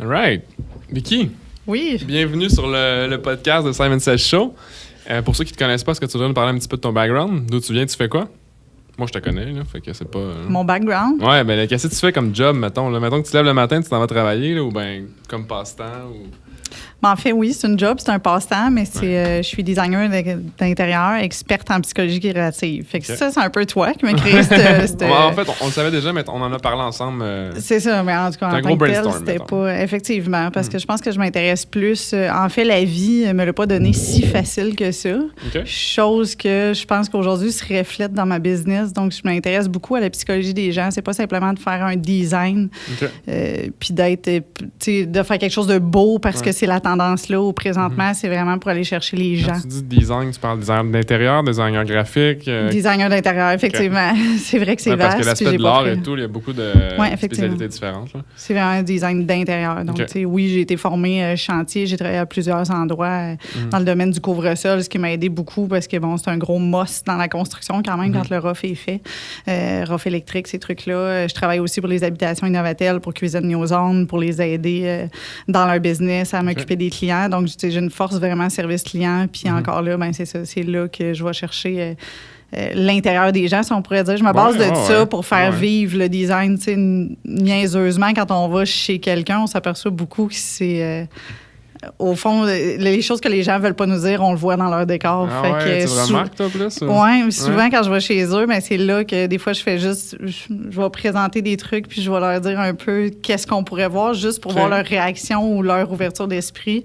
All right. Vicky, Oui. bienvenue sur le podcast de Simon Says Show. Pour ceux qui ne te connaissent pas, est-ce que tu voudrais nous parler un petit peu de ton background? D'où tu viens, tu fais quoi? Moi, je te connais, là, fait que c'est pas... Mon background? Ouais, ben qu'est-ce que tu fais comme job, mettons? Là? Mettons que tu te lèves le matin, tu t'en vas travailler, là, ou ben comme passe-temps, ou... En fait, oui, c'est une job, c'est un passe-temps, mais je suis designer d'intérieur, experte en psychologie créative. Fait que ça, c'est un peu toi qui m'as créé cette... En fait, on le savait déjà, mais on en a parlé ensemble. C'est ça, mais en tout cas, en tant que tel, c'était pas... Effectivement, parce que je pense que je m'intéresse plus... en fait, la vie me l'a pas donné si facile que ça. Okay. Chose que je pense qu'aujourd'hui se reflète dans ma business. Donc, je m'intéresse beaucoup à la psychologie des gens. C'est pas simplement de faire un design, puis de faire quelque chose de beau parce que c'est la tendance-là où présentement, c'est vraiment pour aller chercher les gens. Quand tu dis design, tu parles designer d'intérieur, designer graphique? Designer d'intérieur, effectivement. Okay. C'est vrai que c'est vaste. Parce que l'aspect de l'art et tout, il y a beaucoup de spécialités différentes. Là. C'est vraiment un design d'intérieur. Donc, oui, j'ai été formée chantier, j'ai travaillé à plusieurs endroits dans le domaine du couvre-sol, ce qui m'a aidé beaucoup parce que, bon, c'est un gros must dans la construction quand même quand le rough est fait. Rough électrique, ces trucs-là. Je travaille aussi pour les habitations Innovatel, pour Cuisine New Zone, pour les aider dans leur business à m'occuper des clients. Donc, j'ai une force vraiment service client. Puis encore là, ben c'est ça, c'est là que je vais chercher l'intérieur des gens, si on pourrait dire. Je me base de ça pour faire vivre le design. Tu sais, niaiseusement, quand on va chez quelqu'un, on s'aperçoit beaucoup que c'est... au fond, les choses que les gens veulent pas nous dire, on le voit dans leur décor. Tu remarques, toi, plus? Oui, souvent, quand je vais chez eux, ben, c'est là que des fois, je fais juste... Je vais présenter des trucs, puis je vais leur dire un peu qu'est-ce qu'on pourrait voir, juste pour voir leur réaction ou leur ouverture d'esprit.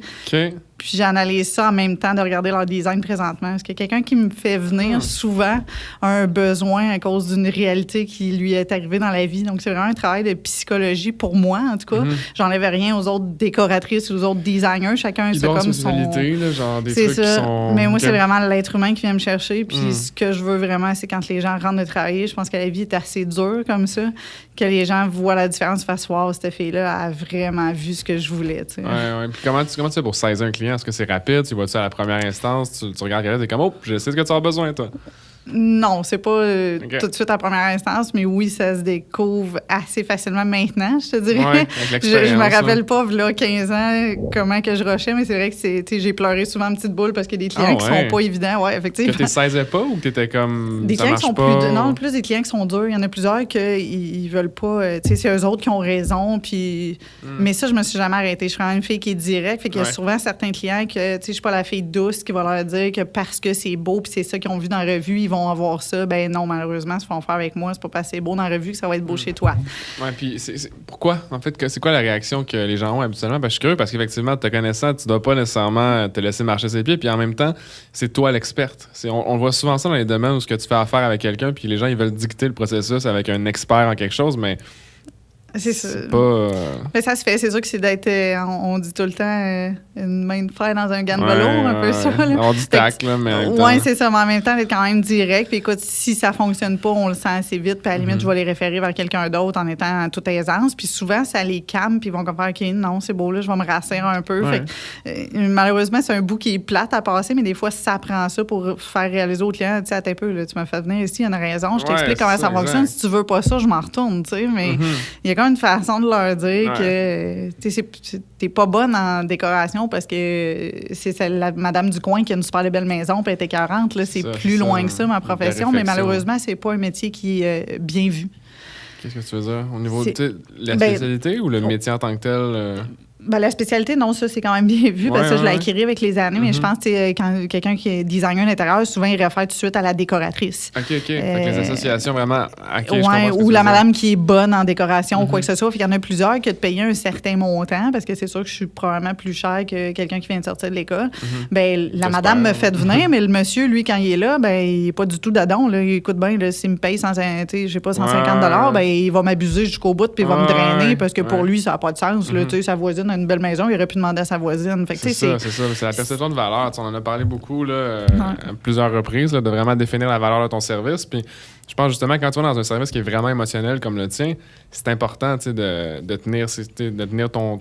Puis j'analyse ça en même temps de regarder leur design présentement. Parce que quelqu'un qui me fait venir souvent a un besoin à cause d'une réalité qui lui est arrivée dans la vie. Donc, c'est vraiment un travail de psychologie pour moi, en tout cas. J'enlève rien aux autres décoratrices, aux autres designers. Chacun, c'est comme son... Là, genre des trucs qui sont... Mais moi, c'est vraiment l'être humain qui vient me chercher. Puis ce que je veux vraiment, c'est quand les gens rentrent de travailler, je pense que la vie est assez dure comme ça, que les gens voient la différence, fassent « Wow, cette fille-là a vraiment vu ce que je voulais. » Oui. Puis comment tu fais pour saisir un client? Est-ce que c'est rapide? Tu vois-tu à la première instance? Tu regardes quelqu'un, t'es comme « Oh, je sais ce que tu as besoin, toi. » Non, c'est pas tout de suite à première instance, mais oui, ça se découvre assez facilement maintenant, je te dirais. Ouais, je me rappelle pas, là, 15 ans, comment que je rushais, mais c'est vrai que j'ai pleuré souvent en petite boule parce qu'il y a des clients qui sont pas évidents. Ouais, effectivement. Que tu saisais pas ou que tu étais comme. Des clients qui sont plus. Non, plus des clients qui sont durs. Il y en a plusieurs qui veulent pas. Tu sais, c'est eux autres qui ont raison. Puis... Mais ça, je me suis jamais arrêtée. Je suis vraiment une fille qui est directe. Fait qu'il y a souvent certains clients que, tu sais, je suis pas la fille douce qui va leur dire que parce que c'est beau puis c'est ça qu'ils ont vu dans la revue, ils vont avoir ça. Ben non, malheureusement, ce qu'ils vont faire avec moi, c'est pas parce que c'est beau dans la revue que ça va être beau chez toi. Ouais, puis pourquoi, en fait, c'est quoi la réaction que les gens ont habituellement? Ben, je suis curieux parce qu'effectivement, te connaissant, tu dois pas nécessairement te laisser marcher ses pieds, puis en même temps, c'est toi l'experte. On voit souvent ça dans les domaines où ce que tu fais affaire avec quelqu'un, puis les gens, ils veulent dicter le processus avec un expert en quelque chose, mais... C'est pas... Mais ça se fait. C'est sûr que c'est d'être, on dit tout le temps, une main de fer dans un gant de velours, un peu ça. Là. On dit tac, là, mais en même temps... Oui, c'est ça. Mais en même temps, d'être quand même direct. Puis écoute, si ça fonctionne pas, on le sent assez vite. Puis à la limite, je vais les référer vers quelqu'un d'autre en étant en toute aisance. Puis souvent, ça les calme. Puis ils vont comme faire, OK, non, c'est beau, là, je vais me rassurer un peu. Fait que, malheureusement, c'est un bout qui est plate à passer, mais des fois, ça prend ça pour faire réaliser aux clients, tu sais, attends un peu, là, tu m'as fait venir ici, il y en a raison. Je t'explique comment ça fonctionne. Si tu veux pas ça, je m'en retourne, tu sais. Mais il y a quand même une façon de leur dire que t'es pas bonne en décoration parce que c'est la madame du coin qui a une super belle maison puis elle est écœurante. Là, c'est plus loin que ça, ma profession, mais malheureusement, c'est pas un métier qui est bien vu. Qu'est-ce que tu veux dire? Au niveau de la spécialité ou le métier en tant que tel? Ben, la spécialité, non, ça, c'est quand même bien vu. Parce que ça, je l'ai acquis avec les années. Mais je pense que quand quelqu'un qui est designer d'intérieur, souvent, il réfère tout de suite à la décoratrice. OK. Fait que les associations, vraiment... ou la madame qui est bonne en décoration ou quoi que ce soit. Fait qu'il y en a plusieurs qui ont de payer un certain montant parce que c'est sûr que je suis probablement plus cher que quelqu'un qui vient de sortir de l'école. Ben, la madame me fait venir, mais le monsieur, lui, quand il est là, ben, il est pas du tout d'adon. Là. Il écoute bien, s'il me paye 150 $, ben, il va m'abuser jusqu'au bout puis il va me drainer parce que pour lui, ça n'a pas de sens. Là, sa voisine a une belle maison, il aurait pu demander à sa voisine. Fait que, c'est ça. C'est la perception de valeur. On en a parlé beaucoup là, à plusieurs reprises, là, de vraiment définir la valeur de ton service. Puis je pense justement, quand tu vas dans un service qui est vraiment émotionnel comme le tien, c'est important de tenir ton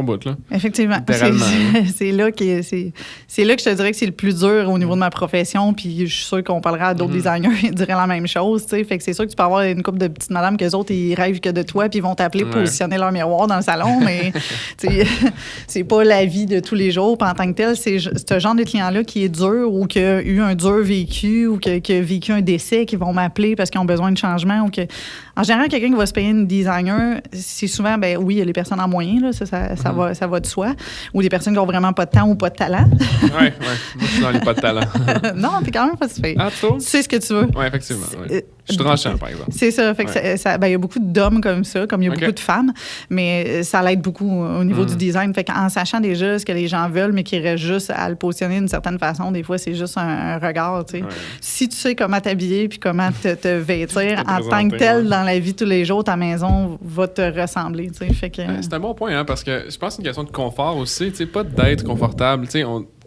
bout. Là. Effectivement. C'est là que je te dirais que c'est le plus dur au niveau de ma profession. Puis je suis sûre qu'on parlera à d'autres designers, ils diraient la même chose. T'sais. Fait que c'est sûr que tu peux avoir une couple de petites madames qu'eux autres, ils rêvent que de toi, puis ils vont t'appeler pour positionner leur miroir dans le salon. Mais c'est pas la vie de tous les jours. Puis en tant que tel, c'est ce genre de client-là qui est dur ou qui a eu un dur vécu ou qui a vécu un décès qui vont m'appeler parce qu'ils ont besoin de changement. Ou que... En général, quelqu'un qui va se payer une designer, c'est souvent, oui, il y a les personnes en moyen, là, ça va de soi, ou des personnes qui ont vraiment pas de temps ou pas de talent. Oui. Moi, je suis dans les pas de talent. Non, t'es quand même pas si fait. Ah, toi? Tu sais ce que tu veux. Oui, effectivement. Ouais. Je suis tranchant, par exemple. C'est ça. Fait que il y a beaucoup d'hommes comme ça, comme il y a beaucoup de femmes, mais ça l'aide beaucoup au niveau du design. Fait qu'en sachant déjà ce que les gens veulent, mais qu'ils restent juste à le positionner d'une certaine façon, des fois, c'est juste un regard. Tu sais. Si tu sais comment t'habiller puis comment te vêtir, en tant que tel, dans la vie de tous les jours, ta maison va te ressembler. Tu sais. Fait que, c'est un bon point, hein, parce que je pense que c'est une question de confort aussi. Tu sais, pas d'être confortable. Tu sais,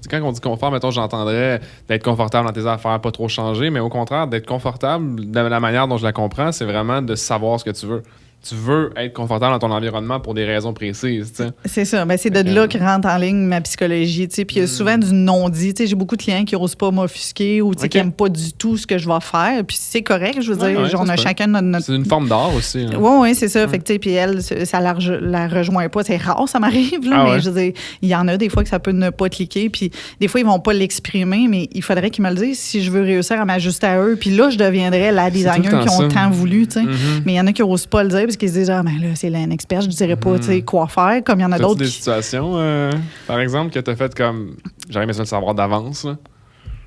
quand on dit confort, mettons, j'entendrais d'être confortable dans tes affaires, pas trop changer, mais au contraire, d'être confortable, de la manière dont je la comprends, c'est vraiment de savoir ce que tu veux. Tu veux être confortable dans ton environnement pour des raisons précises, tu sais. C'est ça. C'est de là que rentre en ligne ma psychologie, tu sais. Puis il y a souvent du non-dit. Tu sais, j'ai beaucoup de clients qui n'osent pas m'offusquer ou qui n'aiment pas du tout ce que je vais faire. Puis c'est correct, je veux dire. On a chacun notre... C'est une forme d'art aussi. Oui, c'est ça. Fait que, tu sais, puis elle, ça la rejoint pas. C'est rare, ça m'arrive, là. Mais je veux dire, il y en a des fois que ça peut ne pas cliquer. Puis des fois, ils vont pas l'exprimer, mais il faudrait qu'ils me le disent si je veux réussir à m'ajuster à eux. Puis là, je deviendrais la designer qui ont tant voulu, tu sais. Mais il y en a qui n'osent pas le dire parce qu'ils se disent, là, c'est un expert, je ne dirais pas quoi faire, comme il y en a d'autres. Des situations, par exemple, que tu as faites comme j'aurais aimé ça le savoir d'avance, là?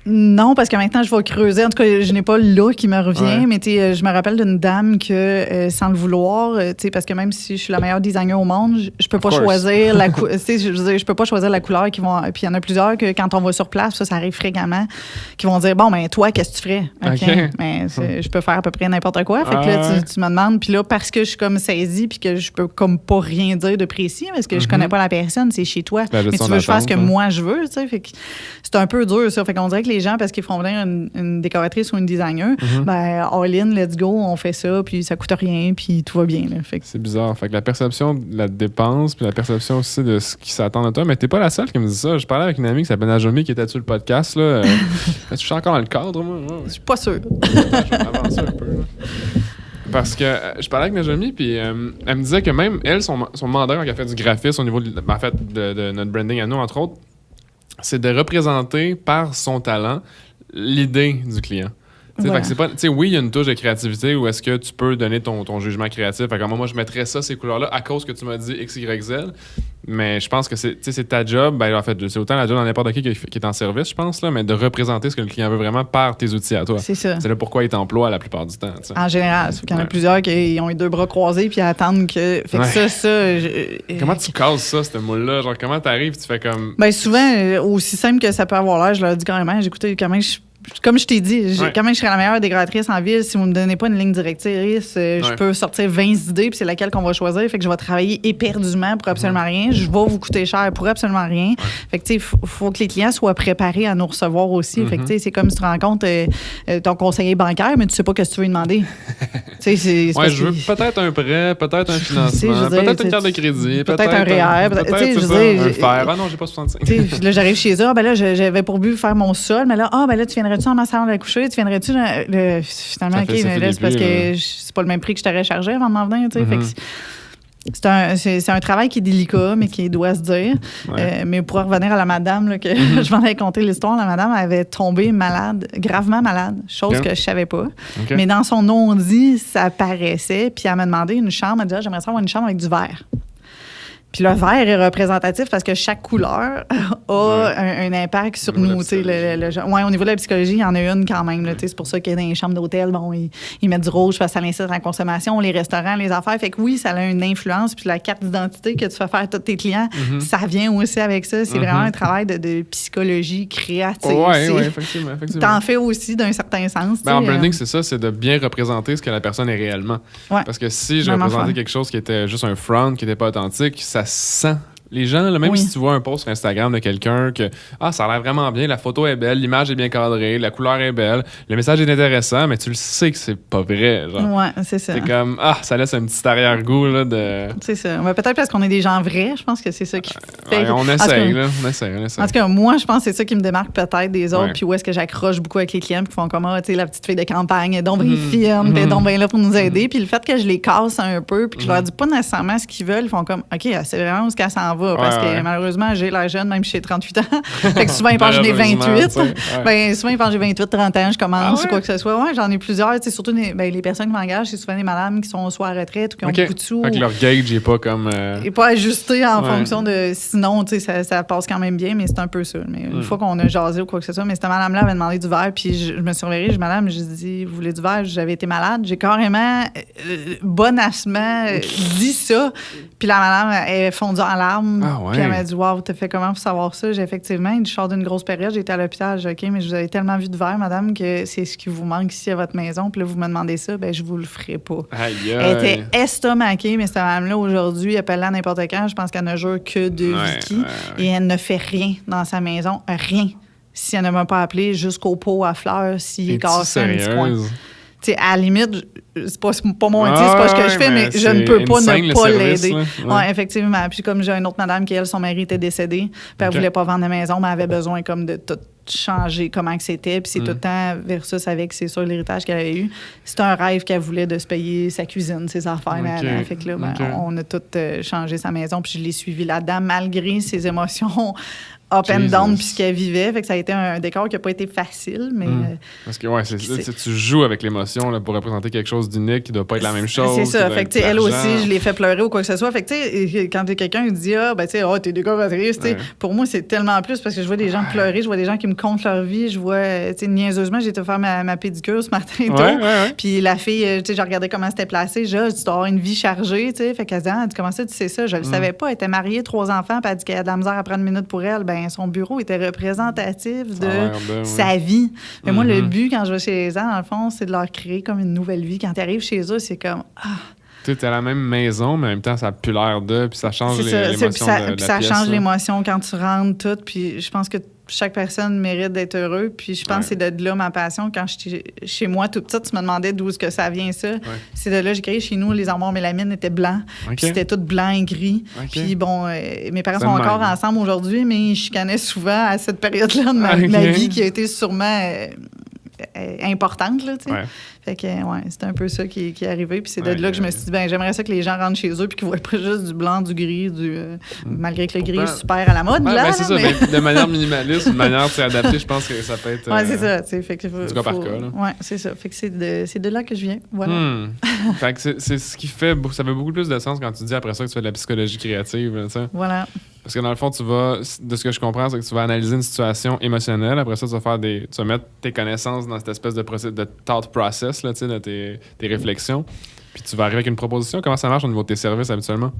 Non, parce que maintenant, je vais creuser. En tout cas, je n'ai pas là qui me revient, mais je me rappelle d'une dame que, sans le vouloir, parce que même si je suis la meilleure designer au monde, je peux pas choisir la je peux pas choisir la couleur qui vont. Puis il y en a plusieurs que quand on va sur place, ça arrive fréquemment, qui vont dire bon, ben toi, qu'est-ce que tu ferais? OK. Mais je peux faire à peu près n'importe quoi. Fait que là, tu me demandes, puis là, parce que je suis comme saisie, puis que je peux comme pas rien dire de précis, parce que je connais pas la personne, c'est chez toi. Mais tu veux que je fasse ce que moi je veux, tu sais. Fait que c'est un peu dur, ça. Fait qu'on dirait que les gens, parce qu'ils font venir une décoratrice ou une designer, all in, let's go, on fait ça, puis ça coûte rien, puis tout va bien. Là. Fait que... C'est bizarre. Fait que la perception de la dépense, puis la perception aussi de ce qui s'attend de toi, mais t'es pas la seule qui me dit ça. Je parlais avec une amie qui s'appelle Najomi, qui était sur le podcast. Là. Je suis encore dans le cadre, moi. Je suis pas sûre. Je vais avancer un peu. Là. Parce que je parlais avec Najomi, puis elle me disait que même elle, son mandat quand elle fait du graphisme au niveau de notre branding à nous, entre autres, c'est de représenter par son talent l'idée du client. Fait que c'est pas, oui, il y a une touche de créativité où est-ce que tu peux donner ton jugement créatif. Fait que moi, je mettrais ça, ces couleurs-là, à cause que tu m'as dit X, Y, Z. Mais je pense que c'est ta job. En fait, c'est autant la job dans n'importe qui est en service, je pense, là, mais de représenter ce que le client veut vraiment par tes outils à toi. C'est ça. C'est là pourquoi il t'emploie la plupart du temps. T'sais. En général. Il y en a plusieurs qui ont les deux bras croisés puis attendent que. Fait que comment tu casses ça, ce moule-là? Genre, comment t'arrives, tu fais comme. Ben, souvent, aussi simple que ça peut avoir l'air, je leur dis carrément, j'écoutais comment comme je t'ai dit, quand même, je serais la meilleure décoratrice en ville. Si vous ne me donnez pas une ligne directrice, je peux sortir 20 idées, puis c'est laquelle qu'on va choisir. Fait que je vais travailler éperdument pour absolument rien. Je vais vous coûter cher pour absolument rien. Fait que, tu sais, faut que les clients soient préparés à nous recevoir aussi. Fait que, tu sais, c'est comme si tu rencontres ton conseiller bancaire, mais tu sais pas ce que tu veux lui demander. Je veux peut-être un prêt, peut-être un financement, peut-être une carte de crédit, peut-être un REER, un fer. Ah non, j'ai pas 65. Là, j'arrive chez eux. Ben là, j'avais pour but de faire mon sol, mais là, ben là, tu viendrais-tu en ma salon de coucher? Tu viendrais-tu finalement, OK, mais là, c'est parce que c'est pas le même prix que je t'aurais chargé avant de m'en venir, tu sais. Fait que c'est un travail qui est délicat, mais qui doit se dire. Mais pour revenir à la madame, là, que je m'en avais conté l'histoire, la madame avait tombé malade, gravement malade, chose que je savais pas. Mais dans son non-dit, ça paraissait. Puis elle m'a demandé une chambre. Elle dit, j'aimerais ça avoir une chambre avec du verre. Puis le vert est représentatif parce que chaque couleur a un impact sur nous. Au niveau de la psychologie, il y en a une quand même. C'est pour ça que dans les chambres d'hôtel, ils mettent du rouge parce que ça incite à la consommation, les restaurants, les affaires. Fait que oui, ça a une influence. Puis la carte d'identité que tu fais faire à tous tes clients, ça vient aussi avec ça. C'est vraiment un travail de psychologie créative. Oui, effectivement. T'en fais aussi d'un certain sens. En branding, c'est ça, c'est de bien représenter ce que la personne est réellement. Parce que si je représentais quelque chose qui était juste un front, qui n'était pas authentique, ça sent Les gens, là, même si tu vois un post sur Instagram de quelqu'un que ça a l'air vraiment bien, la photo est belle, l'image est bien cadrée, la couleur est belle, le message est intéressant, mais tu le sais que c'est pas vrai. Genre. Ouais, c'est ça. C'est comme, ça laisse un petit arrière-goût là, de... C'est ça. Mais peut-être parce qu'on est des gens vrais, je pense que c'est ça qui fait... on essaye, là. On essaye. En tout cas, moi, je pense que c'est ça qui me démarque peut-être des autres, puis où est-ce que j'accroche beaucoup avec les clients qui font comme, tu sais, la petite fille de campagne, elle est donc bien fine, puis elle est donc bien là pour nous aider. Puis le fait que je les casse un peu, puis que je leur dis pas nécessairement ce qu'ils veulent, ils font comme, OK, c'est vraiment où ce qu'elle s'en va. Parce que malheureusement, j'ai l'air jeune, même si j'ai 38 ans. Fait que souvent, ils pensent que j'ai 28. Ben, souvent, ils pensent que j'ai 28, 30 ans, je commence ou quoi que ce soit. Ouais, j'en ai plusieurs. Tu sais, surtout les personnes qui m'engagent, c'est souvent des madames qui sont soit à retraite ou qui ont beaucoup de sous. Fait que leur gauge n'est pas comme. Et pas ajusté en fonction de. Sinon, tu sais, ça passe quand même bien, mais c'est un peu ça. Mais une fois qu'on a jasé ou quoi que ce soit, mais cette madame-là avait demandé du verre, puis je me suis réveillée, madame, j'ai dit, vous voulez du verre? J'avais été malade. J'ai carrément, bonassement, dit ça. Puis la madame, elle est fondue en larmes. Puis elle m'a dit, wow, t'as fait comment pour savoir ça? J'ai effectivement, je sors d'une grosse période, j'étais à l'hôpital, j'ai dit, OK, mais je vous avais tellement vu de verre, madame, que c'est ce qui vous manque ici à votre maison. Puis là, vous me demandez ça, ben je vous le ferai pas. Aïe, elle était estomaquée, mais cette madame-là, aujourd'hui, appelle-la n'importe quand, je pense qu'elle ne jure que de Vicky. Et elle ne fait rien dans sa maison, rien. Si elle ne m'a pas appelé jusqu'au pot à fleurs, s'il est cassé un petit coin. T'sais, à la limite, c'est pas mon métier, c'est pas ce que je fais, mais je ne peux pas ne pas l'aider. Ouais, effectivement. Puis comme j'ai une autre madame qui, elle, son mari était décédé, puis elle voulait pas vendre la maison, mais elle avait besoin comme de tout changer comment que c'était. Puis c'est tout le temps versus avec, c'est sûr, l'héritage qu'elle avait eu. C'était un rêve qu'elle voulait de se payer sa cuisine, ses affaires. Fait que là, on a tout changé sa maison, puis je l'ai suivie là-dedans, malgré ses émotions up and down, puis ce qu'elle vivait. Fait que ça a été un décor qui n'a pas été facile, mais... Parce que, tu joues avec l'émotion là, pour représenter quelque chose d'unique qui ne doit pas être la même chose. C'est ça. Fait que, elle aussi, je l'ai fait pleurer ou quoi que ce soit. Fait que, tu sais, quand quelqu'un dit, t'es décoratrice, pour moi, c'est tellement plus parce que je vois des gens pleurer, je vois des gens qui me content leur vie, je vois, tu sais, niaiseusement, j'ai été faire ma pédicure ce matin tôt. Puis la fille, tu sais, j'ai regardé comment c'était placé. Tu dois avoir une vie chargée, tu sais. Fait qu'elle dit, comment ça, tu sais ça? Je le savais pas. Elle était mariée, 3 enfants, puis elle dit qu'elle a de la misère à prendre une minute pour elle. Son bureau était représentatif de sa vie. Mais moi, le but, quand je vais chez les gens, dans le fond, c'est de leur créer comme une nouvelle vie. Quand tu arrives chez eux, c'est comme... Tu sais, t'as la même maison, mais en même temps, ça pue l'air d'eux, puis ça change l'émotion de la pièce. Ça change l'émotion quand tu rentres, tout. Puis je pense que chaque personne mérite d'être heureux. Puis je pense que c'est de là ma passion. Quand j'étais chez moi, toute petite, tu me demandais d'où est-ce que ça vient, ça. C'est de là que j'ai créé. Chez nous, les armoires mélamine étaient blancs. Puis c'était tout blanc et gris. Puis bon, mes parents sont encore ensemble aujourd'hui, mais ils chicanaient souvent à cette période-là de ma vie qui a été sûrement... importante, là, tu sais. Fait que, c'est un peu ça qui est arrivé. Puis c'est de là que je me suis dit, j'aimerais ça que les gens rentrent chez eux puis qu'ils voient pas juste du blanc, du gris, malgré que le gris est super à la mode, là. C'est ça, mais de manière minimaliste, de manière adaptée, je pense que ça peut être... c'est ça, tu sais. Fait que du cas par cas, là. Ouais, c'est ça. Fait que c'est de là que je viens, voilà. Fait que c'est ce qui fait... Ça fait beaucoup plus de sens quand tu dis après ça que tu fais de la psychologie créative, tu sais. Voilà. Parce que dans le fond, tu vas, de ce que je comprends, c'est que tu vas analyser une situation émotionnelle. Après ça, tu vas mettre tes connaissances dans cette espèce de thought process, là, de tes réflexions. Puis tu vas arriver avec une proposition. Comment ça marche au niveau de tes services habituellement?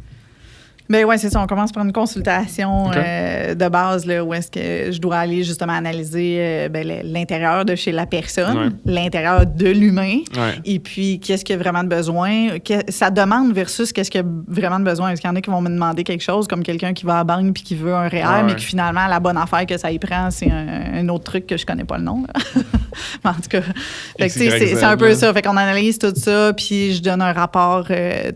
Ben oui, c'est ça. On commence par une consultation de base là, où est-ce que je dois aller justement analyser l'intérieur de chez la personne, l'intérieur de l'humain, et puis qu'est-ce qu'il y a vraiment de besoin, sa demande versus qu'est-ce qu'il y a vraiment de besoin. Parce qu'il y en a qui vont me demander quelque chose, comme quelqu'un qui va à la banque puis qui veut un REER, mais qui finalement, la bonne affaire que ça y prend, c'est un autre truc que je connais pas le nom. En tout cas, c'est un peu ça. Fait qu'on analyse tout ça, puis je donne un rapport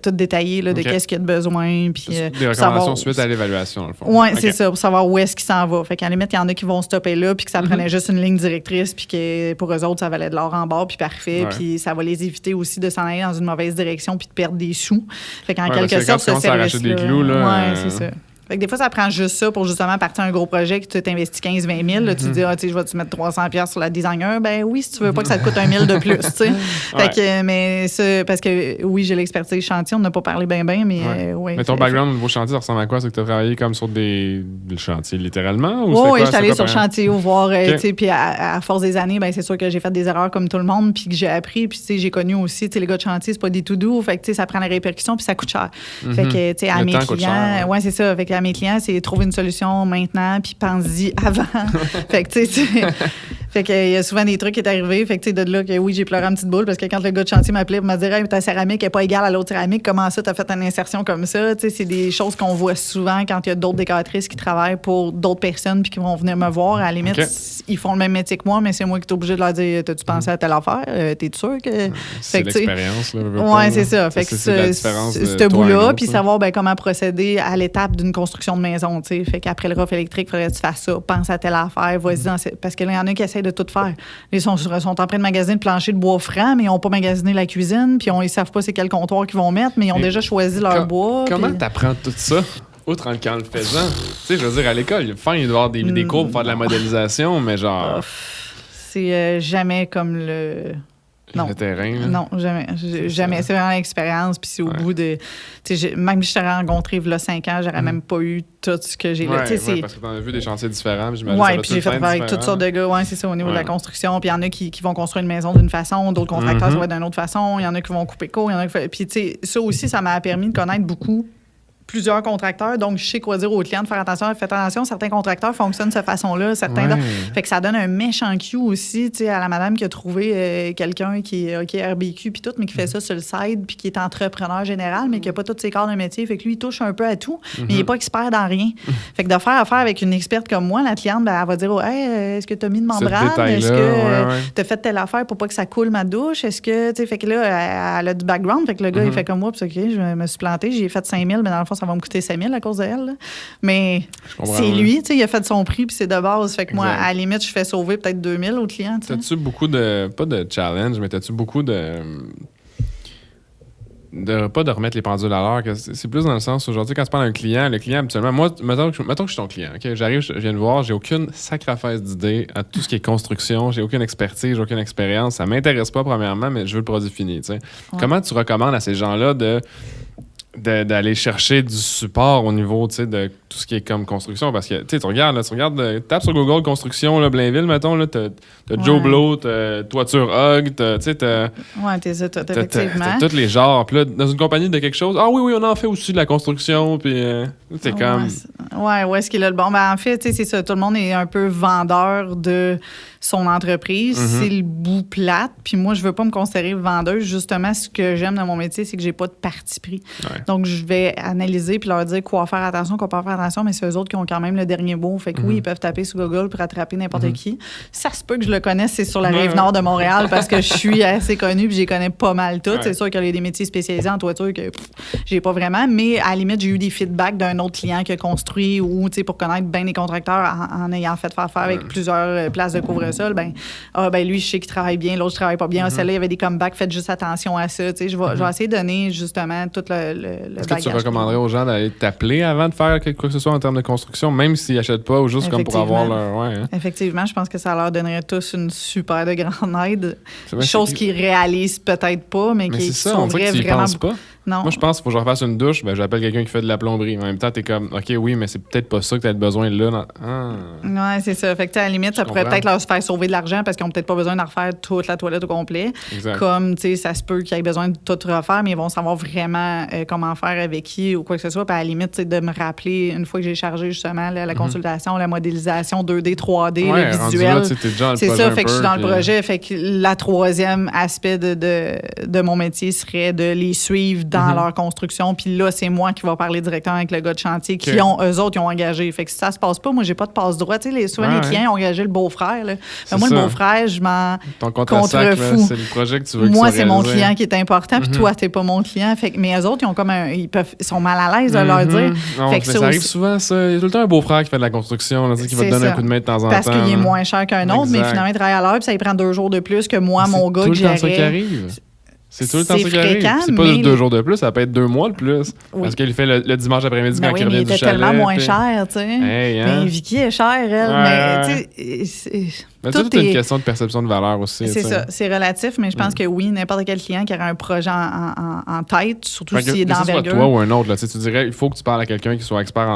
tout détaillé là, de qu'est-ce qu'il y a de besoin, puis... Des recommandations suite à l'évaluation, dans le fond. Oui, c'est ça, pour savoir où est-ce qu'il s'en va. Fait qu'à la limite, il y en a qui vont stopper là, puis que ça prenait juste une ligne directrice, puis que pour eux autres, ça valait de l'or en bord, puis parfait. Puis ça va les éviter aussi de s'en aller dans une mauvaise direction, puis de perdre des sous. Fait qu'en quelque sorte, ce service-là... Oui, c'est ça. Fait que des fois, ça prend juste ça pour justement partir un gros projet que tu t'investis 15-20 000. Là, tu te dis, je vais te mettre 300$ sur la designer. Ben oui, si tu veux pas que ça te coûte 1 000 de plus. Fait que, mais ça, parce que oui, j'ai l'expertise chantier. On n'a pas parlé bien, mais mais ton background au niveau chantier, ça ressemble à quoi? C'est que tu as travaillé comme sur des chantiers littéralement? Oui, je suis allée sur chantier au voir. Puis à force des années, ben c'est sûr que j'ai fait des erreurs comme tout le monde, puis que j'ai appris. Puis j'ai connu aussi, les gars de chantier, c'est pas des tout doux. Fait que ça prend les répercussions, puis ça coûte cher. Fait que, à mes clients, c'est ça. Fait que à mes clients, c'est trouver une solution maintenant, puis pense-y avant. Fait que, tu sais, Fait qu'il y a souvent des trucs qui est arrivé. Fait que, tu sais, de là, que oui, j'ai pleuré une petite boule parce que quand le gars de chantier m'appelait pour me dire, hey, ta céramique n'est pas égale à l'autre céramique, comment ça, t'as fait une insertion comme ça? Tu sais, c'est des choses qu'on voit souvent quand il y a d'autres décoratrices qui travaillent pour d'autres personnes puis qui vont venir me voir. À la limite, ils font le même métier que moi, mais c'est moi qui suis obligé de leur dire, t'as-tu pensé à telle affaire? T'es sûr que. C'est l'expérience, là. Oui, c'est ça. Fait que c'est la différence ce bout-là, puis savoir comment procéder à l'étape d'une construction de maison, tu sais. Fait qu'après le rough électrique, il faudrait que tu fasses ça, pense à telle affaire, vas-y parce que là, il y en a qui essayent de tout faire. Ils sont en train de magasiner le plancher de bois franc, mais ils n'ont pas magasiné la cuisine, puis ils savent pas c'est quel comptoir qu'ils vont mettre, mais ils ont déjà choisi leur bois. Comment t'apprends tout ça? Outre en le faisant. Tu sais, je veux dire, à l'école, il doit y avoir des cours pour faire de la modélisation, mais genre... c'est jamais comme le terrain. Là. Non, jamais. Jamais. C'est vraiment l'expérience. Puis c'est au bout de. Même si je t'aurais rencontré il y a 5 ans, j'aurais même pas eu tout ce que j'ai là. Parce que t'en as vu des chantiers différents. Oui, puis j'ai fait avec toutes sortes de gars. Oui, c'est ça, au niveau de la construction. Puis il y en a qui vont construire une maison d'une façon, d'autres contracteurs, ça va être d'une autre façon. Il y en a qui vont couper court. Puis, tu sais, ça aussi, ça m'a permis de connaître plusieurs contracteurs, donc je sais quoi dire aux clients de faire attention. Faites attention, certains contracteurs fonctionnent de cette façon-là, certains d'autres. Fait que ça donne un méchant cue aussi, tu sais, à la madame qui a trouvé quelqu'un qui est RBQ puis tout, mais qui fait ça sur le side puis qui est entrepreneur général, mais qui n'a pas tous ses corps de métier. Fait que lui, il touche un peu à tout, mais il n'est pas expert dans rien. Fait que de faire affaire avec une experte comme moi, la cliente, elle va dire, hey, est-ce que tu as mis de membrane? Est-ce que tu as fait telle affaire pour pas que ça coule ma douche? Est-ce que, tu sais, fait que là, elle a du background. Fait que le gars, il fait comme moi, puis OK, je me suis planté, j'ai fait 5 000, mais dans le fond, ça va me coûter 5 000 à cause d'elle. Là. Mais c'est lui, tu sais, il a fait son prix, puis c'est de base. Fait que moi, à la limite, je fais sauver peut-être 2 000 aux clients. T'as-tu beaucoup de, pas de challenge, mais t'as-tu beaucoup de pas de remettre les pendules à l'heure, que c'est plus dans le sens aujourd'hui, quand tu parles à un client, le client, habituellement, moi, mettons que je suis ton client, OK? J'arrive, je viens de voir, j'ai aucune sacrifice d'idées à tout ce qui est construction, j'ai aucune expertise, j'ai aucune expérience, ça m'intéresse pas premièrement, mais je veux le produit fini, tu sais. Comment tu recommandes à ces gens-là d'aller chercher du support au niveau, tu sais, de tout ce qui est comme construction, parce que, tu sais, tu regardes, tape sur Google construction, là, Blainville, mettons, là, t'as Joe Blow, t'as Toiture Hug, tu sais, effectivement. T'as tous les genres. Puis là, dans une compagnie de quelque chose, oui, on en fait aussi de la construction, puis c'est comme... Ouais, est-ce qu'il a le bon? Ben, en fait, tu sais, c'est ça, tout le monde est un peu vendeur de son entreprise, c'est le bout plate, puis moi, je veux pas me considérer vendeuse. Justement, ce que j'aime dans mon métier, c'est que j'ai pas de parti pris. Donc, je vais analyser puis leur dire quoi faire attention, quoi pas faire attention, mais c'est eux autres qui ont quand même le dernier mot. Fait que oui, ils peuvent taper sur Google pour attraper n'importe qui. Ça se peut que je le connaisse, c'est sur la Rive-Nord de Montréal parce que je suis assez connue puis j'y connais pas mal toutes. C'est sûr qu'il y a des métiers spécialisés en toiture que j'ai pas vraiment, mais à la limite, j'ai eu des feedbacks d'un autre client qui a construit ou, tu sais, pour connaître bien les contracteurs en ayant fait faire avec plusieurs places de couvre-sol, lui, je sais qu'il travaille bien, l'autre, je travaille pas bien. Celle-là, il y avait des comebacks, faites juste attention à ça. Tu sais, je vais essayer de donner justement tout le Est-ce que tu recommanderais aux gens d'aller t'appeler avant de faire quoi que ce soit en termes de construction, même s'ils n'achètent pas ou juste comme pour avoir leur... Effectivement, je pense que ça leur donnerait tous une super de grande aide. Chose qu'ils réalisent peut-être pas, mais qui sont vraiment... Pas. Non. Moi, je pense qu'il faut que je refasse une douche, j'appelle quelqu'un qui fait de la plomberie. En même temps, t'es comme, OK, oui, mais c'est peut-être pas ça que t'as besoin là. Ouais, c'est ça. Fait que, à la limite, ça pourrait peut-être leur faire sauver de l'argent parce qu'ils n'ont peut-être pas besoin de refaire toute la toilette au complet. Exact. Comme, tu sais, ça se peut qu'ils aient besoin de tout refaire, mais ils vont savoir vraiment comment faire avec qui ou quoi que ce soit. Puis, à la limite, de me rappeler, une fois que j'ai chargé justement la consultation, la modélisation 2D, 3D, le visuel. C'est ça, fait que je suis dans le projet. Fait que la troisième aspect de mon métier serait de les suivre dans leur construction. Puis là, c'est moi qui vais parler directement avec le gars de chantier eux autres, ils ont engagé. Fait que si ça se passe pas, moi, j'ai pas de passe-droit. Tu sais, souvent, les clients ont engagé le beau-frère. Là. Moi, le beau-frère, je m'en contrefous. C'est le projet que tu veux que moi, c'est mon client qui est important, puis toi, t'es pas mon client. Fait que, mais eux autres, ils ont comme ils sont mal à l'aise de leur dire. Non, fait que ça arrive souvent, ça. Il y a tout le temps un beau-frère qui fait de la construction, là, qui va te donner un coup de main de temps en temps. Parce qu'il est moins cher qu'un autre, mais finalement, il travaille à l'heure, puis ça lui prend 2 jours de plus que moi, mon gars, que j'aurais. C'est tout le temps ça qui arrive. C'est pas juste 2 jours de plus, ça peut être 2 mois de plus. Oui. Parce qu'il fait le dimanche après-midi quand il revient du chalet. Il était tellement moins cher, tu sais. Mais Vicky est chère, elle. Mais tu sais, c'est toute une question de perception de valeur aussi. C'est ça, c'est relatif, mais je pense que oui, n'importe quel client qui aurait un projet en tête, surtout s'il est d'envergure. Que ce soit toi ou un autre, là, tu dirais, il faut que tu parles à quelqu'un qui soit expert en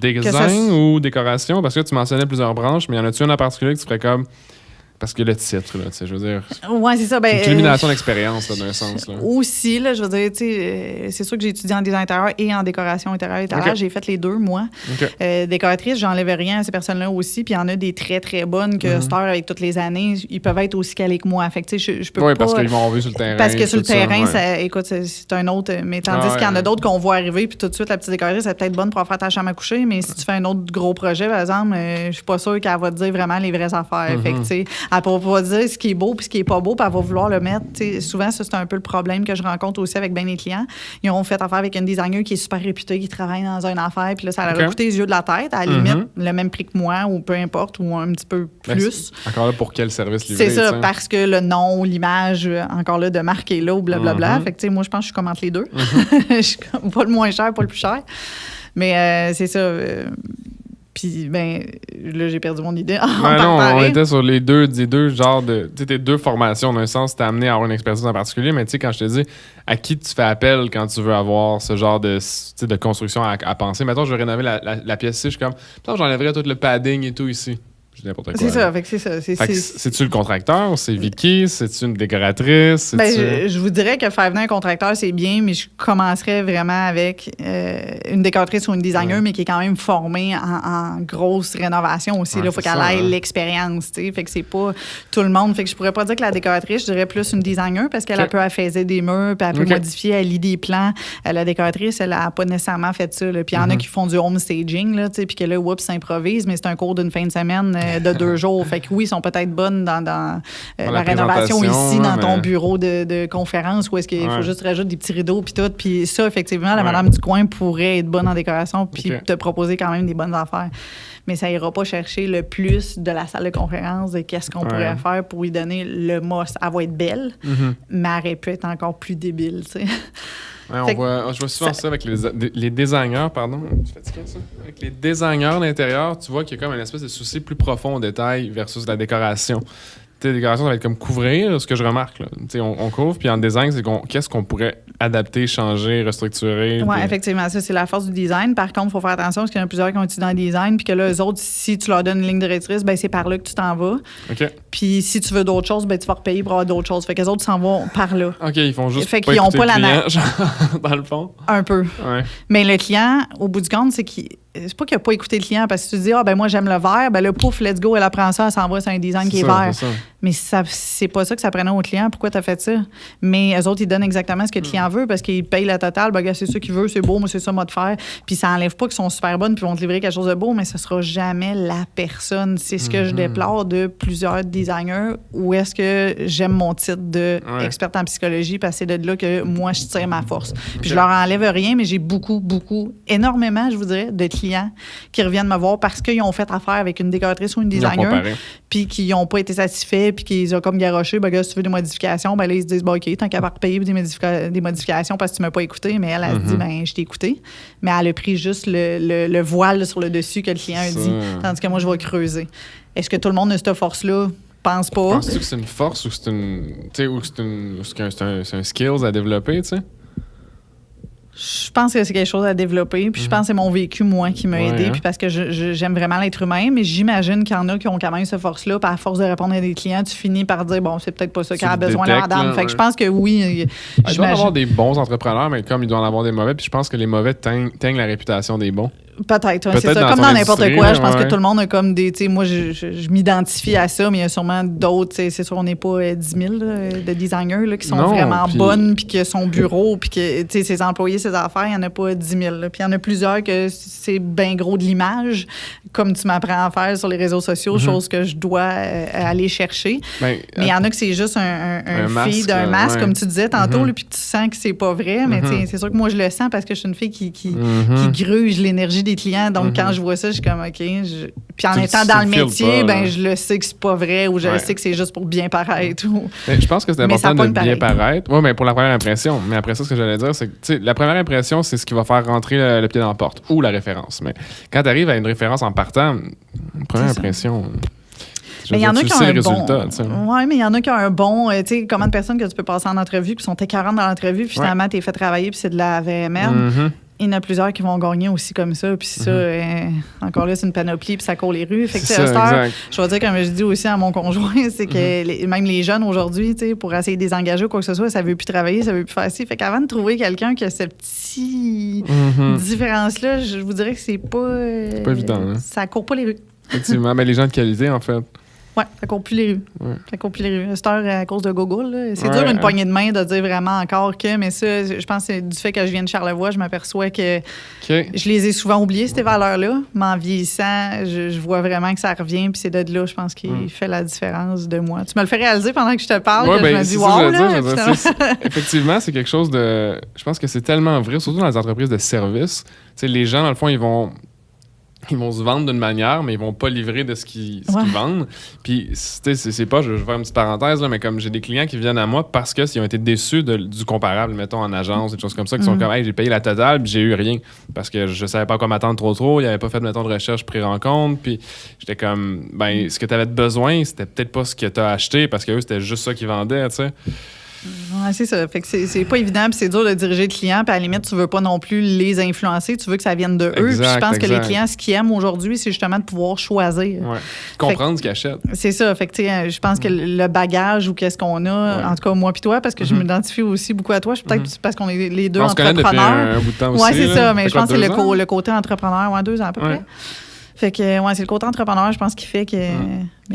design ou décoration, parce que tu mentionnais plusieurs branches, mais y en a-tu une en particulier que tu ferais comme... Parce que le titre, là, tu sais, je veux dire. Ouais, c'est ça. C'est une culmination d'expérience, là, d'un sens. Là. Aussi, là, je veux dire, tu sais, c'est sûr que j'ai étudié en design intérieur et en décoration intérieure et extérieure. Okay. J'ai fait les deux, moi. Okay. Décoratrice, j'enlève rien à ces personnes-là aussi. Puis il y en a des très, très bonnes que, cette heure, avec toutes les années, ils peuvent être aussi calés que moi. Fait que, tu sais, je peux pas. Oui, parce qu'ils m'ont vu sur le terrain. Parce que sur le terrain, ça, écoute, c'est un autre. Mais tandis qu'il y en a d'autres qu'on voit arriver, puis tout de suite, la petite décoratrice, elle est peut-être bonne pour faire ta chambre à coucher, mais si tu fais un autre gros projet, par exemple, je suis pas sûre qu'elle va te dire vraiment les vraies affaires. Fait que, tu sais, elle pourra pas dire ce qui est beau puis ce qui est pas beau, puis elle va vouloir le mettre. T'sais, souvent, ça, c'est un peu le problème que je rencontre aussi avec bien des clients. Ils ont fait affaire avec une designer qui est super réputée, qui travaille dans une affaire, puis là, ça leur a coûté les yeux de la tête, à la limite, le même prix que moi, ou peu importe, ou un petit peu plus. Encore là, pour quel service livrer? C'est ça, parce que le nom, l'image, encore là, de marque est là, ou blablabla. Fait que, tu sais, moi, je pense que je suis comme entre les deux. Je suis pas le moins cher, pas le plus cher. Mais c'est ça. Puis, ben, là, j'ai perdu mon idée. Non, on était sur les deux genres de. Tu sais, tes deux formations, d'un sens, t'as amené à avoir une expertise en particulier, mais tu sais, quand je te dis à qui tu fais appel quand tu veux avoir ce genre de construction à penser. Mettons, je veux rénover la pièce ici, je suis comme, j'enlèverais tout le padding et tout ici. N'importe quoi. C'est ça, fait que c'est ça. C'est-tu le contracteur? C'est Vicky? C'est-tu une décoratrice? Je vous dirais que faire venir un contracteur, c'est bien, mais je commencerais vraiment avec une décoratrice ou une designer, mais qui est quand même formée en grosse rénovation aussi. Il faut qu'elle ait l'expérience. Fait que c'est pas tout le monde. Fait que je pourrais pas dire que la décoratrice, je dirais plus une designer parce qu'elle peut affaiser des murs, puis elle peut modifier, elle lit des plans. La décoratrice, elle a pas nécessairement fait ça. Puis il y en a qui font du home staging, puis que là, s'improvisent, mais c'est un cours d'une fin de semaine de 2 jours. Fait que oui, ils sont peut-être bonnes dans la rénovation ici, dans ton bureau de conférence, où est-ce qu'il faut juste rajouter des petits rideaux puis tout. Puis ça, effectivement, la madame du coin pourrait être bonne en décoration puis te proposer quand même des bonnes affaires. Mais ça ira pas chercher le plus de la salle de conférence de qu'est-ce qu'on pourrait faire pour lui donner le must. Elle va être belle, mais elle aurait pu être encore plus débile, tu sais. Ouais, je vois souvent ça avec les designers, pardon. Tu fatigué, ça? Avec les designers d'intérieur, tu vois qu'il y a comme une espèce de souci plus profond au détail versus la décoration. La décoration, ça va être comme couvrir, ce que je remarque. Là. On couvre, puis en design, c'est qu'est-ce qu'on pourrait adapter, changer, restructurer. Oui, effectivement, ça, c'est la force du design. Par contre, il faut faire attention parce qu'il y en a plusieurs qui ont étudié dans le design, puis que là, eux autres, si tu leur donnes une ligne directrice, ben c'est par là que tu t'en vas. OK. Puis si tu veux d'autres choses, ben tu vas repayer pour avoir d'autres choses. Fait que les autres s'en vont par là. OK, ils font juste fait qu'ils n'ont pas la genre, dans le fond. Un peu. Ouais. Mais le client, au bout du compte, c'est pas qu'il n'a pas écouté le client parce que tu te dis, moi, j'aime le vert, ben là, pouf, let's go, elle apprend ça, elle s'en va sur un design qui est vert. Mais c'est pas ça que ça prenait au client. Pourquoi tu as fait ça? Mais eux autres, ils donnent exactement ce que le client veut parce qu'ils payent la totale. Ben, c'est ça qu'il veut, c'est beau, moi, c'est ça, moi, de faire. Puis ça enlève pas qu'ils sont super bonnes puis ils vont te livrer quelque chose de beau, mais ce sera jamais la personne. C'est ce que je déplore de plusieurs designers où est-ce que j'aime mon titre d'experte en psychologie parce que c'est de là que moi, je tire ma force. Puis je leur enlève rien, mais j'ai beaucoup, énormément, je vous dirais, de clients qui reviennent me voir parce qu'ils ont fait affaire avec une décoratrice ou une designer puis qui n'ont pas été satisfaits puis qu'ils ont comme garoché, ben, si tu veux des modifications, ben là, ils se disent, OK, tant qu'à payer des modifications parce que tu ne m'as pas écouté, mais elle se dit, ben je t'ai écouté. Mais elle a pris juste le voile sur le dessus que le client a dit, tandis que moi, je vais creuser. Est-ce que tout le monde a cette force-là? Pense pas. Penses-tu que c'est une force ou c'est un skills à développer, tu sais? Je pense que c'est quelque chose à développer. Puis je pense que c'est mon vécu, moi, qui m'a aidé. Puis parce que j'aime vraiment l'être humain. Mais j'imagine qu'il y en a qui ont quand même cette force-là. Puis à force de répondre à des clients, tu finis par dire, bon, c'est peut-être pas ça qu'elle a besoin, la madame. Fait que je pense que oui. Il doit y avoir des bons entrepreneurs, mais comme il doit en avoir des mauvais. Puis je pense que les mauvais teignent la réputation des bons. Peut-être, c'est ça. Comme dans n'importe quoi, je pense que tout le monde a comme des... Moi, je m'identifie à ça, mais il y a sûrement d'autres. C'est sûr, on n'est pas 10 000 de designers là, qui sont vraiment bonnes, puis qui sont bureau, puis que ses employés, ses affaires, il n'y en a pas 10 000. Puis il y en a plusieurs que c'est bien gros de l'image, comme tu m'apprends à faire sur les réseaux sociaux, chose que je dois aller chercher. Mais il y en a que c'est juste un feed, un masque, comme tu disais tantôt, puis que tu sens que c'est pas vrai. Mais c'est sûr que moi, je le sens parce que je suis une fille qui gruge l'énergie des clients. Donc, quand je vois ça, je suis comme, OK. Puis en étant dans le métier, je le sais que c'est pas vrai ou je le sais que c'est juste pour bien paraître. Mais je pense que c'est important de bien paraître. Oui, mais pour la première impression. Mais après ça, ce que j'allais dire, c'est que la première impression, c'est ce qui va faire rentrer le pied dans la porte ou la référence. Mais quand tu arrives à une référence en partant, première impression... Mais il y en a qui ont un bon. Oui, mais il y en a qui ont un bon. Tu sais, combien de personnes que tu peux passer en entrevue qui sont écœurantes dans l'entrevue, puis finalement, tu es fait travailler, puis c'est de la vraie merde. il y en a plusieurs qui vont gagner aussi comme ça. Puis ça, encore là, c'est une panoplie, puis ça court les rues. Fait que, ça, je vais dire, comme je dis aussi à mon conjoint, c'est que même les jeunes aujourd'hui, pour essayer de les engager ou quoi que ce soit, ça veut plus travailler, ça veut plus faire ci. Fait qu'avant de trouver quelqu'un qui a cette petite différence-là, je vous dirais que c'est pas évident. Hein? Ça court pas les rues. Effectivement, mais les gens de qualité, en fait. Oui, ça court plus les rues. Ça court plus les rues. C'est à cause de Google. Là. C'est dur une poignée de main de dire vraiment encore que, mais ça, je pense que c'est du fait que je viens de Charlevoix, je m'aperçois que je les ai souvent oubliées, ces valeurs-là. Mais en vieillissant, je vois vraiment que ça revient, puis c'est de là, je pense, qu'il fait la différence de moi. Tu me le fais réaliser pendant que je te parle, que je me dis « wow ». Effectivement, c'est quelque chose de... Je pense que c'est tellement vrai, surtout dans les entreprises de services. T'sais, les gens, dans le fond, ils vont se vendre d'une manière, mais ils vont pas livrer de ce qu'ils vendent. Puis, c'est pas, je vais faire une petite parenthèse, là, mais comme j'ai des clients qui viennent à moi parce qu'ils ont été déçus du comparable, mettons, en agence, des choses comme ça, qui sont comme, hey, j'ai payé la totale, puis j'ai eu rien. Parce que je savais pas quoi m'attendre trop. Il n'y avait pas fait, mettons, de recherche pré-rencontre. Puis, j'étais comme, ce que tu avais besoin, c'était peut-être pas ce que tu as acheté, parce que eux, c'était juste ça qu'ils vendaient, tu sais. Ouais, c'est ça. Fait que c'est pas évident, puis c'est dur de diriger le client, puis à la limite, tu veux pas non plus les influencer, tu veux que ça vienne de eux. Puis je pense que les clients, ce qu'ils aiment aujourd'hui, c'est justement de pouvoir choisir. Ouais. Comprendre ce qu'ils achètent. C'est ça. Fait que, je pense que le bagage ou qu'est-ce qu'on a, en tout cas, moi puis toi, parce que je m'identifie aussi beaucoup à toi, peut-être parce qu'on est les deux entrepreneurs. On se connaît depuis un bout de temps aussi. Oui, c'est ça. Mais je pense que c'est le côté entrepreneur, 2 ans à peu près. Fait que, c'est le côté entrepreneur, je pense, qui fait que...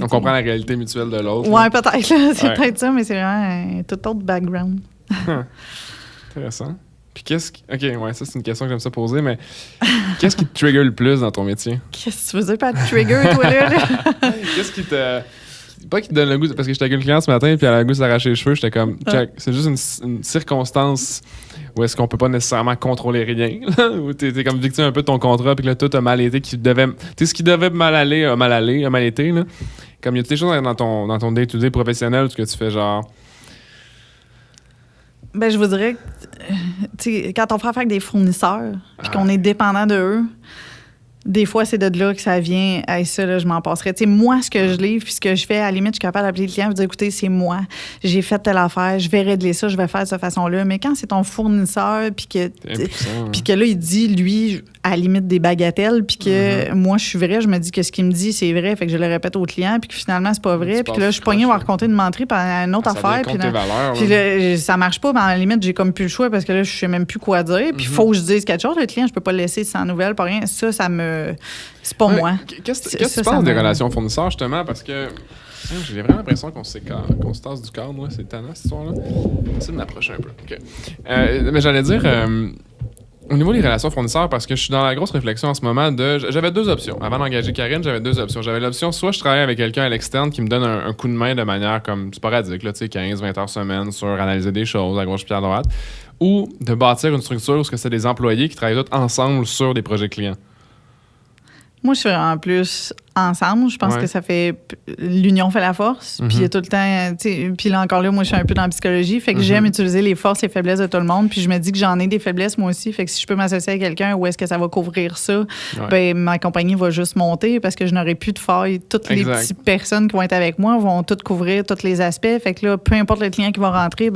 On comprend la réalité mutuelle de l'autre. Oui, peut-être. C'est peut-être ça, mais c'est vraiment un tout autre background. Intéressant. Puis OK, ça, c'est une question que j'aime ça poser, mais qu'est-ce qui te trigger le plus dans ton métier? Qu'est-ce que tu veux dire par trigger, toi, là? Qu'est-ce qui te... Pas qui te donne le goût, parce que j'étais avec une cliente ce matin, puis elle a le goût de s'arracher les cheveux, j'étais comme, check, c'est juste une circonstance où est-ce qu'on peut pas nécessairement contrôler rien, où t'es comme victime un peu de ton contrat, puis que là, tout a mal été, ce qui devait mal aller, a mal été, là. Comme il y a des choses dans ton day-to-day professionnel, où ce que tu fais genre... Je vous dirais que, quand on fait affaire avec des fournisseurs, puis qu'on est dépendant de eux, des fois, c'est de là que ça vient. Hey, ça, là, je m'en passerais. Tu sais, moi, ce que je livre, puis ce que je fais, à la limite, je suis capable d'appeler le client et de dire, écoutez, c'est moi. J'ai fait telle affaire, je vais régler ça, je vais faire de cette façon-là. Mais quand c'est ton fournisseur, puis que là, il dit, lui, à la limite des bagatelles, puis que moi, je suis vrai, je me dis que ce qu'il me dit, c'est vrai, fait que je le répète au client, puis que finalement, c'est pas vrai. Puis que là, je suis pognée à raconter une menterie par une autre affaire. Puis là, ça marche pas, mais à la limite, j'ai comme plus le choix parce que là, je sais même plus quoi dire. Puis il faut que je dise quelque chose. Le client, je peux pas le laisser sans nouvelles, pas rien. Ça me... C'est pas moi. Qu'est-ce que tu penses des relations fournisseurs, justement? Parce que j'ai vraiment l'impression qu'on se tasse du cadre. C'est tannant, cette histoire-là. J'essaie de m'approcher un peu. OK. Mais j'allais dire, au niveau des relations fournisseurs, parce que je suis dans la grosse réflexion en ce moment j'avais 2 options. Avant d'engager Karine, j'avais 2 options. J'avais l'option, soit je travaille avec quelqu'un à l'externe qui me donne un coup de main de manière comme sporadique, 15-20 heures semaine sur analyser des choses à gauche puis à droite, ou de bâtir une structure où c'est des employés qui travaillent tous ensemble sur des projets clients. Moi, je fais en plus ensemble. Je pense que ça fait... L'union fait la force. Puis il y a tout le temps... Puis là, encore là, moi, je suis un peu dans la psychologie. Fait que j'aime utiliser les forces et faiblesses de tout le monde. Puis je me dis que j'en ai des faiblesses, moi aussi. Fait que si je peux m'associer à quelqu'un où est-ce que ça va couvrir ça, ma compagnie va juste monter parce que je n'aurai plus de failles. Toutes les petites personnes qui vont être avec moi vont toutes couvrir tous les aspects. Fait que là, peu importe le client qui va rentrer,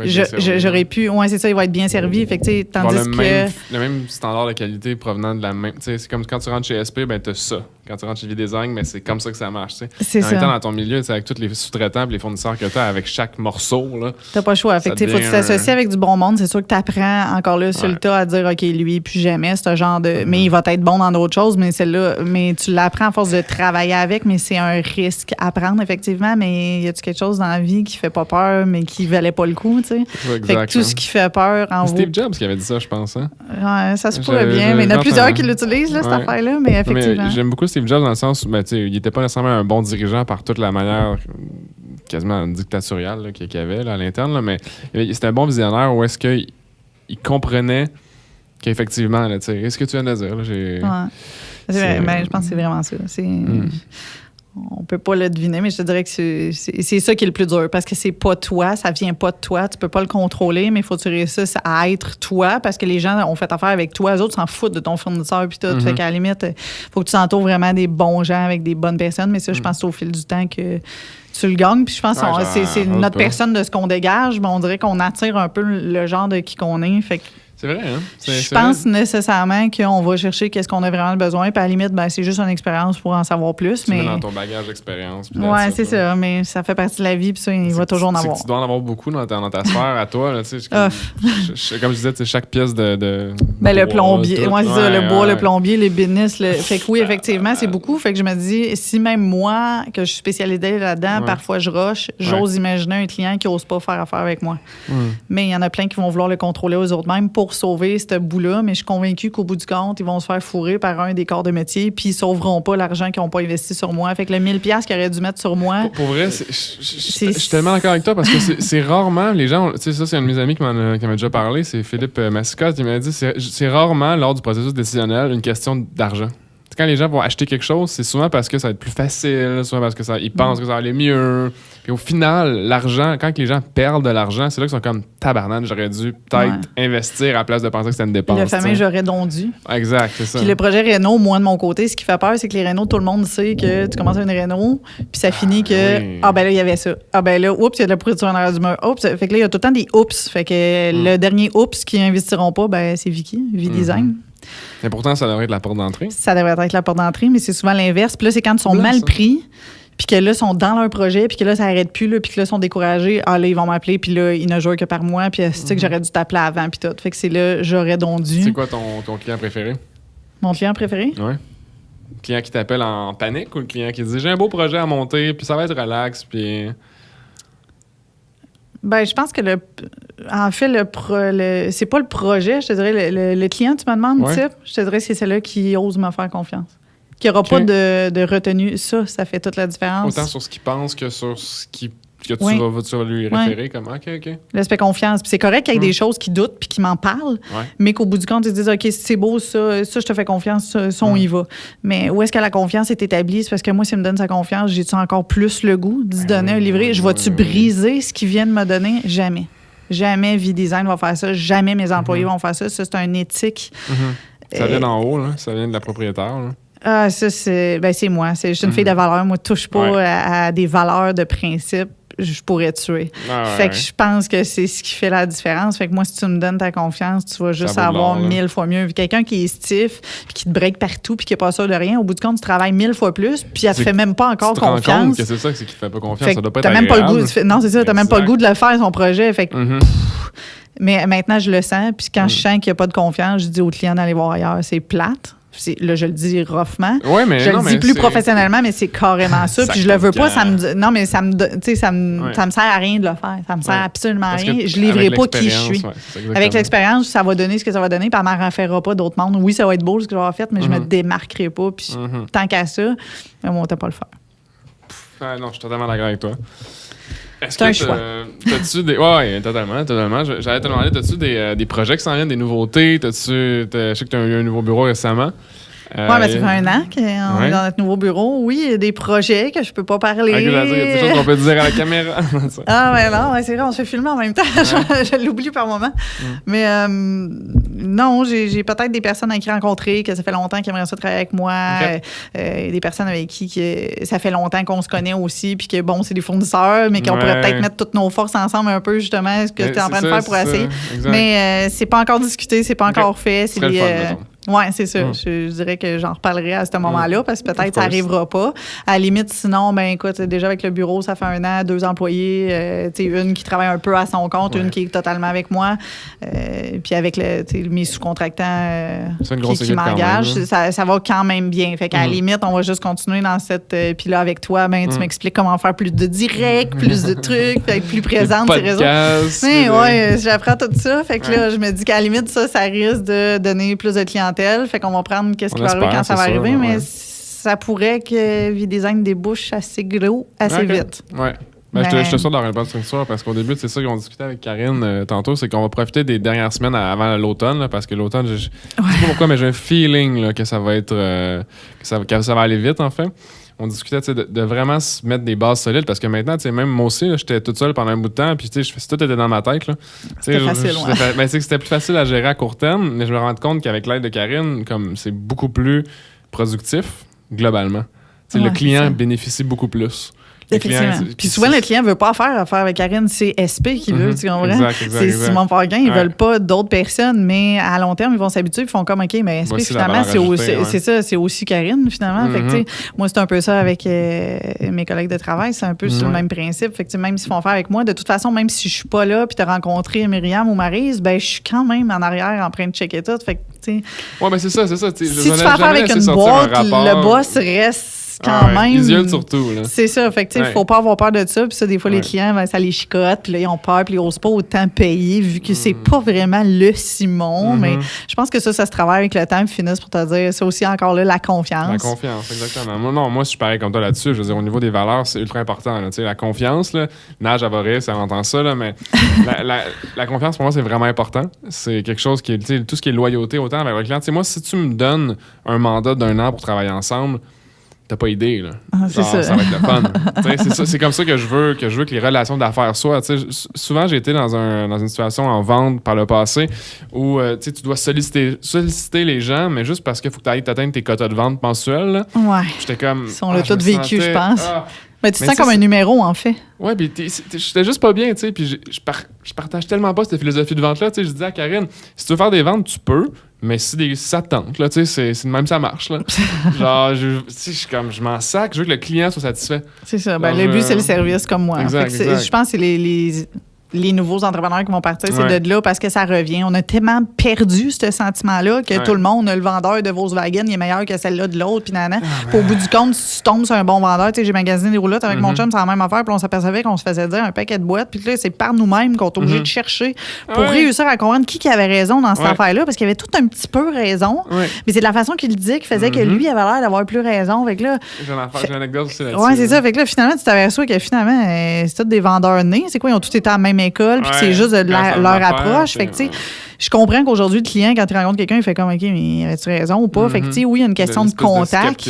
j'aurais pu... Oui, c'est ça, il va être bien servi. Fait que, tandis le même standard de qualité provenant de la même... C'est comme quand tu rentres chez SP, t'as ça. Quand tu rentres chez V-Design, mais c'est comme ça que ça marche. C'est en même temps, dans ton milieu, avec tous les sous-traitants et les fournisseurs que tu as, avec chaque morceau, t'as pas le choix. Fait que, faut que tu t'associes avec du bon monde. C'est sûr que tu apprends encore là sur le tas à dire, OK, lui, plus jamais, c'est un genre de... Mais il va être bon dans d'autres choses, mais celle-là, mais tu l'apprends à force de travailler avec, mais c'est un risque à prendre, effectivement. Mais y a-tu quelque chose dans la vie qui fait pas peur, mais qui valait pas le coup, tu sais? Fait que tout ce qui fait peur en vous... Steve Jobs qui avait dit ça, je pense. Hein? Ouais, ça se pourrait bien. Mais il y en a plusieurs qui l'utilisent, cette affaire-là, mais effectivement. Mais j'aime beaucoup Steve Jobs dans le sens où il n'était pas nécessairement un bon dirigeant par toute la manière quasiment dictatoriale qu'il y avait à l'interne, mais c'était un bon visionnaire où est-ce qu'il comprenait qu'effectivement, est-ce que tu viens de dire? Là, je pense que c'est vraiment ça. On peut pas le deviner, mais je te dirais que c'est ça qui est le plus dur parce que c'est pas toi, ça vient pas de toi, tu peux pas le contrôler, mais il faut que tu réussisses à être toi parce que les gens ont fait affaire avec toi, eux autres s'en foutent de ton fournisseur puis tout. Fait qu'à la limite, faut que tu t'entoures vraiment des bons gens avec des bonnes personnes, mais ça, je pense que c'est au fil du temps que tu le gagnes. Puis je pense que c'est notre personne de ce qu'on dégage, mais on dirait qu'on attire un peu le genre de qui qu'on est. Fait que C'est vrai, hein? Je pense nécessairement qu'on va chercher qu'est-ce qu'on a vraiment besoin, puis à la limite, c'est juste une expérience pour en savoir plus. Tu mets dans ton bagage d'expérience. Ouais, c'est ça, mais ça fait partie de la vie, puis ça, il va toujours en avoir. Tu dois en avoir beaucoup dans ta sphère à toi, là, tu sais. Comme je disais, chaque pièce de le plombier, moi, c'est ça, le bois, le plombier, les business. Fait que oui, effectivement, c'est beaucoup. Fait que je me dis, si même moi, que je suis spécialisée là-dedans, parfois je rush, j'ose imaginer un client qui n'ose pas faire affaire avec moi. Mais il y en a plein qui vont vouloir le contrôler aux autres mêmes pour sauver ce bout-là. Mais je suis convaincue qu'au bout du compte, ils vont se faire fourrer par un des corps de métier, puis ils sauveront pas l'argent qu'ils n'ont pas investi sur moi. Fait que le 1000$ qu'ils auraient dû mettre sur moi. Pour vrai, je suis tellement d'accord avec toi parce que c'est rarement, les gens, tu sais, ça, c'est un de mes amis qui m'a déjà parlé, c'est Philippe Massicotte, il m'a dit, c'est rarement, lors du processus décisionnel, une question d'argent. Quand les gens vont acheter quelque chose, c'est souvent parce que ça va être plus facile, souvent parce qu'ils pensent que ça va aller mieux. Puis au final, l'argent, quand les gens perdent de l'argent, c'est là qu'ils sont comme tabarnane, j'aurais dû peut-être investir à la place de penser que c'était une dépense. Le fameux j'aurais donc dû. Exact, c'est ça. Puis le projet Renault, moi de mon côté, ce qui fait peur, c'est que les Renault, tout le monde sait que tu commences avec une Renault, puis ça finit que là, il y avait ça. Là, oups, il y a de la pourriture en arrière du mur. Oups, fait que là, il y a tout le temps des oups. Fait que le dernier oups qui investiront pas, c'est Vicky, V-Design. Mais pourtant, ça devrait être la porte d'entrée. Ça devrait être la porte d'entrée, mais c'est souvent l'inverse. Puis là, c'est quand ils sont mal pris, puis que là, ils sont dans leur projet, puis que là, ça n'arrête plus, là, puis que là, ils sont découragés. Là, ils vont m'appeler, puis là, ils ne jouent que par moi, puis c'est que j'aurais dû t'appeler avant, puis tout. Fait que c'est là, j'aurais donc dû. C'est quoi ton client préféré? Mon client préféré? Oui. Le client qui t'appelle en panique ou le client qui dit j'ai un beau projet à monter, puis ça va être relax, puis. Je pense que en fait, c'est pas le projet, je te dirais, le client, tu me demandes, type, je te dirais c'est celui-là qui ose me faire confiance. Qui n'aura pas de retenue. Ça fait toute la différence. Autant sur ce qu'il pense que sur ce que tu vas lui référer comme OK. Là, ça fait confiance. Puis c'est correct qu'il y ait des choses qui doutent puis qui m'en parlent, mais qu'au bout du compte, ils disent OK, c'est beau, ça, je te fais confiance, ça on y va. Mais où est-ce que la confiance est établie? C'est parce que moi, s'il me donne sa confiance, j'ai-tu encore plus le goût d'y donner un livret? Je vais-tu briser ce qu'il vient de me donner? Jamais. Jamais V-Design va faire ça. Jamais mes employés vont faire ça. Ça, c'est un éthique. Ça vient d'en haut, là. Ça vient de la propriétaire, là. Ah, ça, c'est moi. Je suis une fille de valeur. Moi, touche pas à des valeurs de principe. Je pourrais tuer. Fait que je pense que c'est ce qui fait la différence. Fait que moi, si tu me donnes ta confiance, tu vas juste avoir 1000 fois mieux. Quelqu'un qui est stiff, puis qui te break partout, puis qui n'est pas sûr de rien, au bout du compte, tu travailles 1000 fois plus, puis elle te fait même pas encore confiance. Tu te rends compte que c'est ça, c'est qu'il te fait pas confiance. Fait ça doit pas être même pas le goût. Non, c'est ça. Exact. T'as même pas le goût de le faire, son projet. Fait que, mais maintenant, je le sens. Puis quand je sens qu'il n'y a pas de confiance, je dis au client d'aller voir ailleurs. C'est plate. Là, je le dis roughement. Ouais, mais je le dis plus professionnellement, mais c'est carrément ça. Puis je le veux pas, ça me sert à rien de le faire. Ça me sert absolument à rien. Je ne livrerai pas qui je suis. Avec l'expérience, ça va donner ce que ça va donner, puis elle ne m'en refera pas d'autres mondes. Oui, ça va être beau ce que j'aurai fait, mais je me démarquerai pas. Puis tant qu'à ça, on t'a pas le faire. Non, je suis totalement d'accord avec toi. C'est un choix. T'as-tu des. Ouais, totalement. J'allais te demander, t'as-tu des projets qui s'en viennent, des nouveautés? Je sais que tu as eu un nouveau bureau récemment. Oui, ça fait 1 an qu'on est dans notre nouveau bureau. Oui, il y a des projets que je peux pas parler. Il y a des choses qu'on peut dire à la caméra. C'est vrai, on se fait filmer en même temps. Je l'oublie par moment. Mais non, j'ai peut-être des personnes à qui rencontrer que ça fait longtemps qui aimeraient ça travailler avec moi. Des personnes avec qui ça fait longtemps qu'on se connaît aussi, puis que bon, c'est des fournisseurs, mais qu'on pourrait peut-être mettre toutes nos forces ensemble un peu, justement, ce que tu es en train de faire pour essayer. Mais c'est pas encore discuté, c'est pas encore fait. C'est oui, c'est ça. Je dirais que j'en reparlerai à ce moment-là parce que peut-être ça n'arrivera pas. À la limite, sinon, écoute, déjà avec le bureau, ça fait 1 an, 2 employés, une qui travaille un peu à son compte, une qui est totalement avec moi, puis avec mes sous-contractants qui m'engagent, ça va quand même bien. Fait qu'à la limite, on va juste continuer dans cette... puis là, avec toi, tu m'expliques comment faire plus de direct, plus de trucs, puis être plus présente sur les réseaux. Oui, j'apprends tout ça. Fait que là, je me dis qu'à la limite, ça risque de donner plus de clientèle. Fait qu'on va prendre qu'est-ce qui va arriver quand ça va arriver, mais ça pourrait que V-Design débouche assez gros, assez vite. Ouais. Je te souhaite d'avoir une bonne structure parce qu'au début, c'est ça qu'on discutait avec Karine tantôt, c'est qu'on va profiter des dernières semaines avant l'automne, là, parce que l'automne, je sais pas pourquoi, mais j'ai un feeling là, que ça va être que ça va aller vite en fait. On discutait de vraiment se mettre des bases solides parce que maintenant, même moi aussi, là, j'étais toute seule pendant un bout de temps, puis tout était dans ma tête. Là. C'était facile, c'est que c'était plus facile à gérer à court terme, mais je me rends compte qu'avec l'aide de Karine, comme c'est beaucoup plus productif globalement. Le client bénéficie beaucoup plus. Puis souvent, le client ne veut pas affaire avec Karine, c'est SP qui veut, tu comprends? Exact. C'est Simon Paquin, ils ne veulent pas d'autres personnes, mais à long terme, ils vont s'habituer, ils font comme, OK, mais SP, finalement, c'est aussi Karine, finalement. Fait que, moi, c'est un peu ça avec mes collègues de travail, c'est un peu sur le même principe. Fait que, même s'ils font affaire avec moi, de toute façon, même si je suis pas là, puis tu as rencontré Myriam ou Maryse, ben je suis quand même en arrière en train de checker tout. Fait que, ouais, mais c'est ça. Si tu fais affaire avec une boîte, le boss reste quand même. Visuel surtout. Là. C'est ça. Fait que, il faut pas avoir peur de ça. Puis ça, des fois, les clients, ça les chicote. Puis là, ils ont peur. Puis ils n'osent pas autant payer vu que c'est pas vraiment le Simon. Mais je pense que ça se travaille avec le temps. Puis finissent pour te dire, c'est aussi encore là la confiance. La confiance, exactement. Moi, je suis pareil comme toi là-dessus. Je veux dire, au niveau des valeurs, c'est ultra important. Là. La confiance, là, nage à voler, ça entend ça. Là, mais la confiance, pour moi, c'est vraiment important. C'est quelque chose qui est, tout ce qui est loyauté, autant avec le client. Moi, si tu me donnes un mandat d'1 an pour travailler ensemble, t'as pas idée, là. C'est ça. Ça va être le fun. C'est comme ça que je veux que les relations d'affaires soient. Souvent, j'ai été dans une situation en vente par le passé où tu dois solliciter les gens, mais juste parce qu'il faut que tu ailles t'atteindre tes quotas de vente mensuels. Là. Ouais. J'étais comme... On l'a tout vécu, je pense. Mais tu te sens comme un numéro, en fait. Ouais, puis j'étais juste pas bien, tu sais. Puis je partage tellement pas cette philosophie de vente-là. Je disais à Karine, si tu veux faire des ventes, tu peux, mais si ça te tente, là, tu sais, c'est de même ça marche, là. Genre, je m'en sac, je veux que le client soit satisfait. C'est ça. Ben, le but, c'est le service, comme moi. Exact. Je pense que c'est les nouveaux entrepreneurs qui vont partir, c'est de là parce que ça revient. On a tellement perdu ce sentiment-là que tout le monde, le vendeur de Volkswagen, il est meilleur que celle-là de l'autre. Puis au bout du compte, si tu tombes sur un bon vendeur, tu sais, j'ai magasiné des roulottes avec mon chum, c'est la même affaire. Puis on s'apercevait qu'on se faisait dire un paquet de boîtes. Puis là, c'est par nous-mêmes qu'on est obligé de chercher pour réussir à comprendre qui avait raison dans cette affaire-là. Parce qu'il avait tout un petit peu raison. Mais c'est de la façon qu'il le disait qui faisait que lui avait l'air d'avoir plus raison. Fait que là, j'ai une anecdote aussi là-dessus. Ouais, c'est ça. Fait que là, finalement, tu t'aperçois que finalement, c'est tous des vendeurs nés. C'est quoi? Ils ont tous été à la même école, puis c'est juste leur approche. Fait que, tu sais, je comprends qu'aujourd'hui, le client, quand il rencontre quelqu'un, il fait comme, OK, mais as-tu raison ou pas? Fait que, tu sais, oui, il y a une question de contact.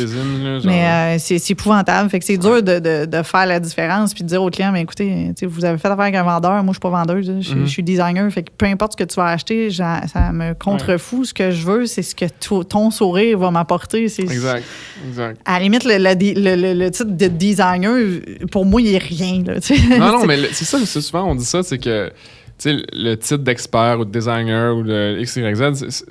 Mais c'est épouvantable. Fait que c'est dur de faire la différence puis de dire au client, mais écoutez, vous avez fait affaire avec un vendeur, moi, je suis pas vendeuse, je suis designer. Fait que peu importe ce que tu vas acheter, ça me contrefout. Ce que je veux, c'est ce que ton sourire va m'apporter. Exact. À la limite, le titre de designer, pour moi, il est rien. Là, non, mais c'est ça, souvent, on dit ça, c'est que le titre d'expert ou de designer ou de XYZ,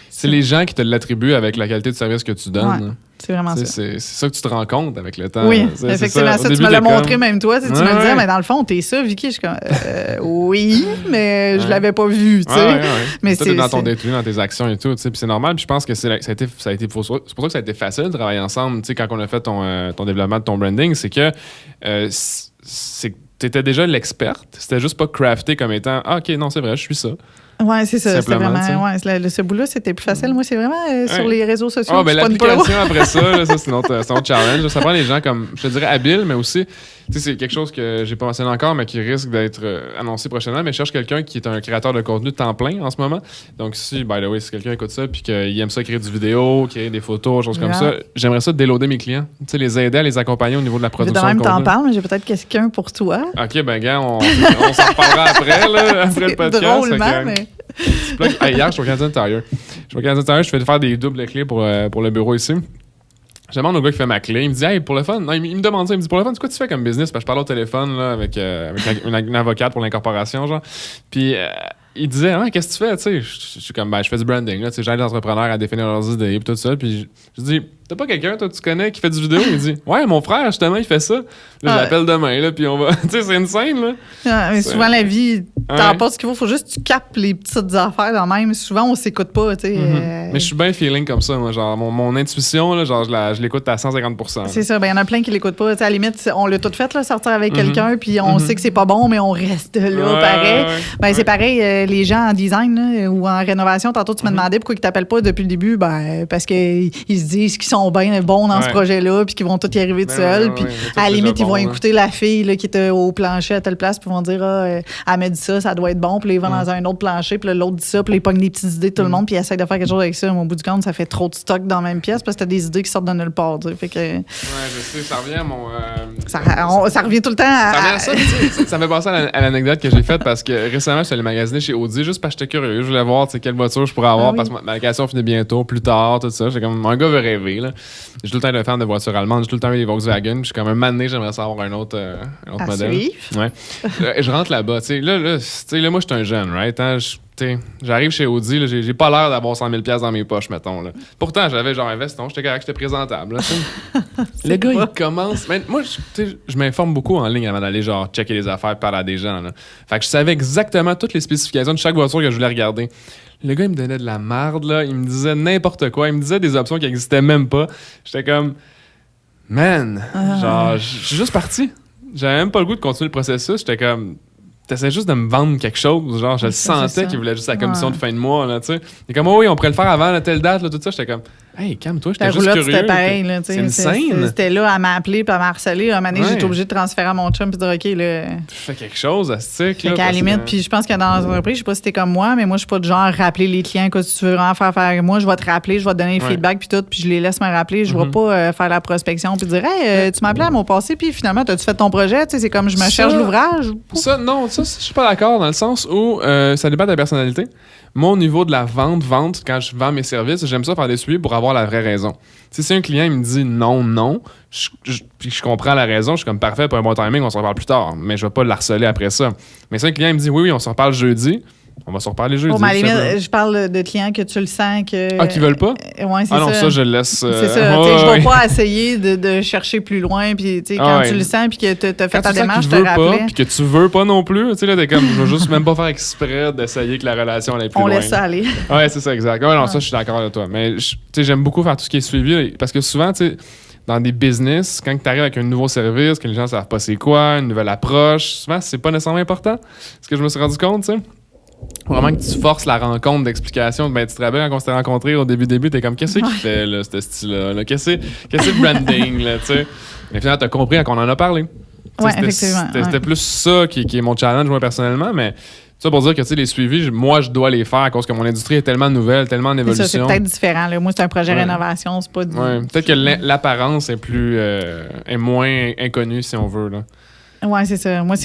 c'est les gens qui te l'attribuent avec la qualité de service que tu donnes. Ouais, c'est vraiment ça. C'est ça que tu te rends compte avec le temps. Oui, effectivement. Ça, tu me l'as montré même toi. Tu me le disais, mais dans le fond, t'es ça, Vicky. Je suis comme, oui, mais je l'avais pas vu. Mais c'est dans ton détenu, dans tes actions et tout. Puis c'est normal. Puis je pense que c'est pour ça que ça a été facile de travailler ensemble. Quand on a fait ton développement de ton branding, c'est que t'étais déjà l'experte. C'était juste pas crafté comme étant OK, non, c'est vrai, je suis ça. Oui, c'est ça. C'était vraiment. Ce bout-là, c'était plus facile. Moi, c'est vraiment sur les réseaux sociaux. Ah, ben l'application après ça, c'est un autre challenge. Ça prend des gens comme, je te dirais, habiles, mais aussi, tu sais, c'est quelque chose que j'ai pas mentionné encore, mais qui risque d'être annoncé prochainement. Mais je cherche quelqu'un qui est un créateur de contenu de temps plein en ce moment. Donc, si, by the way, si quelqu'un écoute ça puis qu'il aime ça créer du vidéo, créer des photos, choses comme ça, j'aimerais ça déloader mes clients. Tu sais, les aider à les accompagner au niveau de la production. De même, t'en parles, mais j'ai peut-être quelqu'un pour toi. OK, ben, gars, on s'en reparlera après, là, après le podcast. Drôlement, mais. Hier, je suis au Canadian Tire. Je fais faire des doubles clés pour le bureau ici. Je demande au gars qui fait ma clé. Il me dit, hey, pour le fun. Non, il me demande ça. Il me dit, pour le fun, c'est quoi tu fais comme business? Parce que je parlais au téléphone là, avec une avocate pour l'incorporation, genre. Puis il disait, qu'est-ce que tu fais? Tu sais, je suis comme, je fais du branding. J'aide les entrepreneurs à définir leurs idées et tout ça. Puis je dis, t'as pas quelqu'un, toi, tu connais, qui fait du vidéo? Il dit, ouais, mon frère, justement, il fait ça. Là, je l'appelle demain, là, puis on va. Tu sais, c'est une scène, là. Mais souvent, la vie, t'en pas ce qu'il faut. Faut juste que tu captes les petites affaires dans même. Souvent, on s'écoute pas, tu sais. Mais je suis bien feeling comme ça, moi. Genre, mon intuition, là, genre, je l'écoute à 150%. C'est ça. Ben, il y en a plein qui l'écoutent pas. T'sais, à la limite, on l'a tout fait, là, sortir avec quelqu'un, puis on sait que c'est pas bon, mais on reste là, pareil. Ben, c'est pareil, les gens en design, là, ou en rénovation. Tantôt, tu me demandais pourquoi ils t'appellent pas depuis le début. Ben, parce qu'ils se disent qu'ils sont bien bons dans ce projet-là, puis qu'ils vont tous y arriver tout seuls. Puis à la limite, ils vont écouter la fille là, qui était au plancher à telle place, puis ils vont dire, elle m'a dit ça doit être bon. Puis là, ils vont dans un autre plancher, puis l'autre dit ça, puis ils pognent des petites idées de tout le monde, puis ils essayent de faire quelque chose avec ça. Mais au bout du compte, ça fait trop de stock dans la même pièce parce que t'as des idées qui sortent de nulle part. Fait que, ouais, je sais, ça revient à mon. Ça revient tout le temps à. Ça me fait penser à l'anecdote que j'ai faite parce que récemment, je suis allé magasiner chez Audi juste parce que j'étais curieux. Je voulais voir quelle voiture je pourrais avoir parce que ma location finit bientôt, plus tard, tout ça. J'ai comme un gars veut rêver. Là. là. J'ai tout le temps été un fan de voitures allemandes, j'ai tout le temps eu des Volkswagen. Je suis comme un moment donné, j'aimerais savoir un autre modèle. Ouais. Je rentre là-bas. Là, moi, je suis un jeune, right? Hein? J'arrive chez Audi, là, j'ai pas l'air d'avoir 100 000 dans mes poches, mettons. Là. Pourtant, j'avais genre un veston, j'étais correct, j'étais présentable. Là, le gars, il commence. Mais moi, je m'informe beaucoup en ligne avant d'aller genre checker les affaires, parler à des gens. Là. Fait que je savais exactement toutes les spécifications de chaque voiture que je voulais regarder. Le gars, il me donnait de la marde, là. Il me disait n'importe quoi. Il me disait des options qui n'existaient même pas. J'étais comme, man, genre, je suis juste parti. J'avais même pas le goût de continuer le processus. J'étais comme, t'essaies juste de me vendre quelque chose. Genre, je le sentais qu'il voulait juste la commission de fin de mois, là, tu sais. Il est comme, oh oui, on pourrait le faire avant telle date, là, tout ça. J'étais comme, hey, calme-toi, j'étais juste curieux. C'était pareil, là, c'est une scène. C'était là à m'appeler puis à m'harceler. À un moment donné, j'étais obligée de transférer à mon chum puis de dire, OK, là. Tu fais quelque chose à ce truc, là. Fait qu'à la limite, puis je pense que dans l'entreprise, je sais pas si t'es comme moi, mais moi, je suis pas du genre à rappeler les clients. Quand tu veux vraiment faire avec moi, je vais te rappeler, je vais te donner le feedback puis tout, puis je les laisse me rappeler. Je vais pas faire la prospection puis dire, hey, tu m'appelais à mon passé, puis finalement, t'as-tu fait ton projet? Tu sais, c'est comme je me cherche l'ouvrage. Ça, non, ça, je suis pas d'accord dans le sens où ça dépend de ta personnalité. Moi, au niveau de la vente, quand je vends mes services, j'aime ça faire des suivis pour avoir la vraie raison. T'sais, si un client il me dit non, puis je comprends la raison, je suis comme parfait, pour un bon timing, on se reparle plus tard. Mais je vais pas le harceler après ça. Mais si un client il me dit oui, on se reparle jeudi, on va se reparler jeudi. Bon, je parle de clients que tu le sens que. Ah, qui veulent pas? Ouais, c'est ça. Ah non, ça, je le laisse. C'est ça. Je vais pas essayer de chercher plus loin. Puis, quand tu le sens, puis que tu as fait ta démarche, je te rappelle. Puis que tu veux pas non plus. Tu sais, là, t'es comme, je veux juste même pas faire exprès d'essayer que la relation aille plus loin. On laisse ça aller. Ouais, c'est ça, exact. Ouais, non, ça, je suis d'accord avec toi. Mais, tu sais, j'aime beaucoup faire tout ce qui est suivi. Parce que souvent, tu sais, dans des business, quand tu arrives avec un nouveau service, que les gens savent pas c'est quoi, une nouvelle approche, souvent, c'est pas nécessairement important. C'est ce que je me suis rendu compte, tu sais. Vraiment que tu forces la rencontre d'explication. Ben, tu te rappelles quand on s'était rencontrés au début, t'es comme, qu'est-ce qu'il fait, là, ce style-là? Là? Qu'est-ce que c'est le branding, là, tu sais? Mais finalement, t'as compris quand on en a parlé. Ouais, effectivement. C'était plus ça qui est mon challenge, moi, personnellement, mais ça pour dire que, tu sais, les suivis, moi, je dois les faire à cause que mon industrie est tellement nouvelle, tellement en évolution. C'est peut-être différent, là. Moi, c'est un projet de rénovation, c'est pas du... Ouais, peut-être que l'apparence est moins inconnue, si on veut, là. Oui, c'est ça. Moi,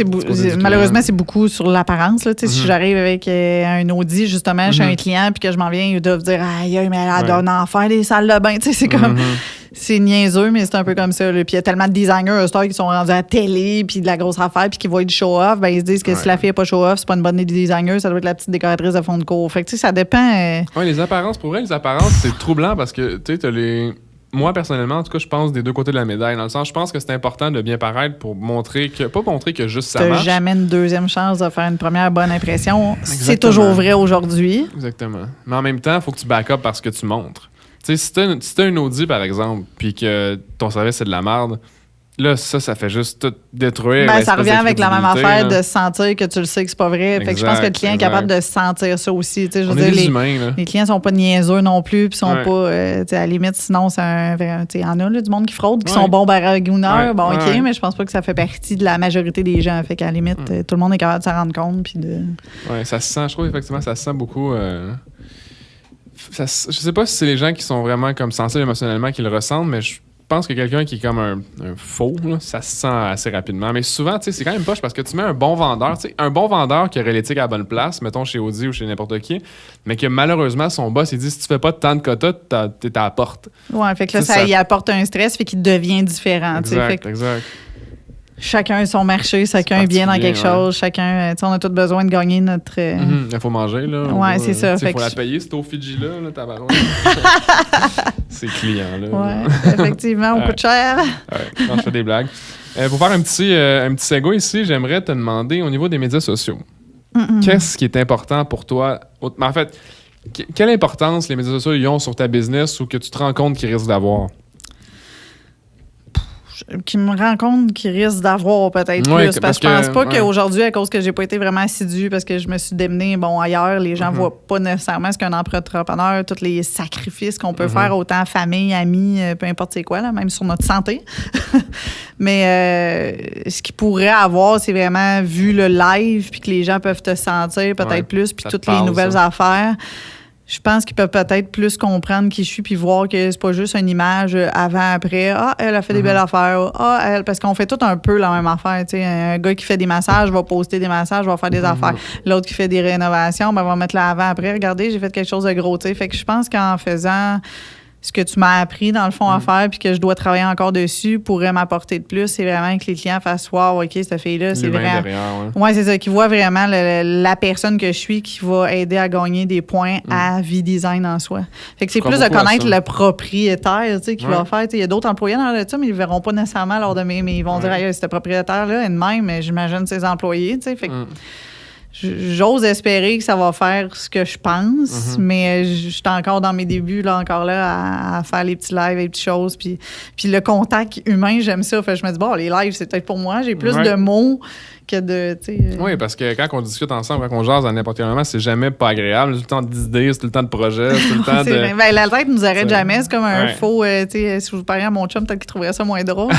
malheureusement, c'est beaucoup sur l'apparence. Là. Si j'arrive avec un Audi, justement, chez un client, puis que je m'en viens, ils doivent dire aïe, mais elle donne en faire des salles de bain. C'est comme. C'est niaiseux, mais c'est un peu comme ça. Là. Puis il y a tellement de designers qui sont rendus à la télé, puis de la grosse affaire, puis qui voient du show-off. Ben, ils se disent que si la fille n'est pas show-off, c'est pas une bonne designer, ça doit être la petite décoratrice de fond de cours. Fait que, ça dépend. Oui, les apparences, pour vrai, c'est troublant parce que, tu sais, t'as les. Moi, personnellement, en tout cas, je pense des deux côtés de la médaille. Dans le sens, je pense que c'est important de bien paraître pour montrer que... Pas montrer que juste ça marche. Jamais une deuxième chance de faire une première bonne impression. Exactement. C'est toujours vrai aujourd'hui. Exactement. Mais en même temps, il faut que tu back up parce que tu montres. Tu sais, si t'as un Audi, par exemple, puis que ton service, c'est de la merde... Là, ça fait juste tout détruire. Ben, ça revient avec la même affaire de sentir que tu le sais que c'est pas vrai. Fait que je pense que le client est capable de sentir ça aussi. Je veux dire, les clients sont pas niaiseux non plus, puis sont pas, à la limite, sinon, il y en a du monde qui fraude, qui sont bons baragouineurs. Bon, OK, mais je pense pas que ça fait partie de la majorité des gens. Fait qu'à la limite, tout le monde est capable de s'en rendre compte. Puis Oui, ça se sent, je trouve, effectivement, ça se sent beaucoup. Je sais pas si c'est les gens qui sont vraiment comme sensibles émotionnellement qui le ressentent, mais je pense que quelqu'un qui est comme un faux, là, ça se sent assez rapidement. Mais souvent, c'est quand même poche parce que tu mets un bon vendeur, un bon vendeur qui aurait l'éthique à la bonne place, mettons chez Audi ou chez n'importe qui, mais que malheureusement, son boss, il dit si tu fais pas tant de quotas, t'es à la porte. Ouais, fait que là, ça y apporte un stress, fait qu'il devient différent. Exact. Chacun son marché, chacun est bien dans quelque chose, chacun, on a tous besoin de gagner notre... Il faut manger, là. Ouais, c'est ça. Il faut la payer, c'est au Fidji-là, tabaron. Ces clients-là. Ouais, effectivement, on coûte cher. Ouais, non, je fais des blagues. Pour faire un petit segue ici, j'aimerais te demander, au niveau des médias sociaux, qu'est-ce qui est important pour toi? En fait, quelle importance les médias sociaux y ont sur ta business ou que tu te rends compte qu'ils risquent d'avoir? Qui me rend compte qu'il risque d'avoir peut-être plus. Parce que je pense pas qu'aujourd'hui, à cause que j'ai pas été vraiment assidue, parce que je me suis démenée ailleurs, les gens voient pas nécessairement ce qu'un entrepreneur, tous les sacrifices qu'on peut faire, autant famille, amis, peu importe c'est quoi, là, même sur notre santé. Mais ce qu'il pourrait avoir, c'est vraiment vu le live, puis que les gens peuvent te sentir peut-être plus, puis toutes les nouvelles affaires. Je pense qu'ils peuvent peut-être plus comprendre qui je suis puis voir que c'est pas juste une image avant-après. Ah, elle a fait des belles affaires. Ah, elle... Parce qu'on fait tout un peu la même affaire. T'sais. Un gars qui fait des massages va poster des massages, va faire des affaires. L'autre qui fait des rénovations, va mettre l'avant-après. Regardez, j'ai fait quelque chose de gros. T'sais. Fait que je pense qu'en faisant ce que tu m'as appris, dans le fond, à faire, puis que je dois travailler encore dessus pourrait m'apporter de plus. C'est vraiment que les clients fassent « Wow, OK, cette fille-là, c'est vraiment... » Oui, c'est ça, qui voit vraiment la personne que je suis qui va aider à gagner des points à V-Design en soi. Fait que c'est plus de connaître le propriétaire, tu sais, qui va faire. Il y a d'autres employés dans le ça, mais ils ne verront pas nécessairement lors de mais ils vont dire hey, « ce propriétaire-là est de même, mais j'imagine ses employés, tu sais. » Fait que j'ose espérer que ça va faire ce que je pense, mais je suis encore dans mes débuts, là, à faire les petits lives, les petites choses. Puis le contact humain, j'aime ça. Fait que je me dis, bon, les lives, c'est peut-être pour moi. J'ai plus de mots que de. Oui, parce que quand on discute ensemble, quand on jase à n'importe quel moment, c'est jamais pas agréable. C'est tout le temps d'idées, c'est tout le temps de projets, c'est tout le temps de. Ben, la tête nous arrête jamais. C'est comme un faux. Si je vous parlais à mon chum, peut-être qu'il trouverait ça moins drôle.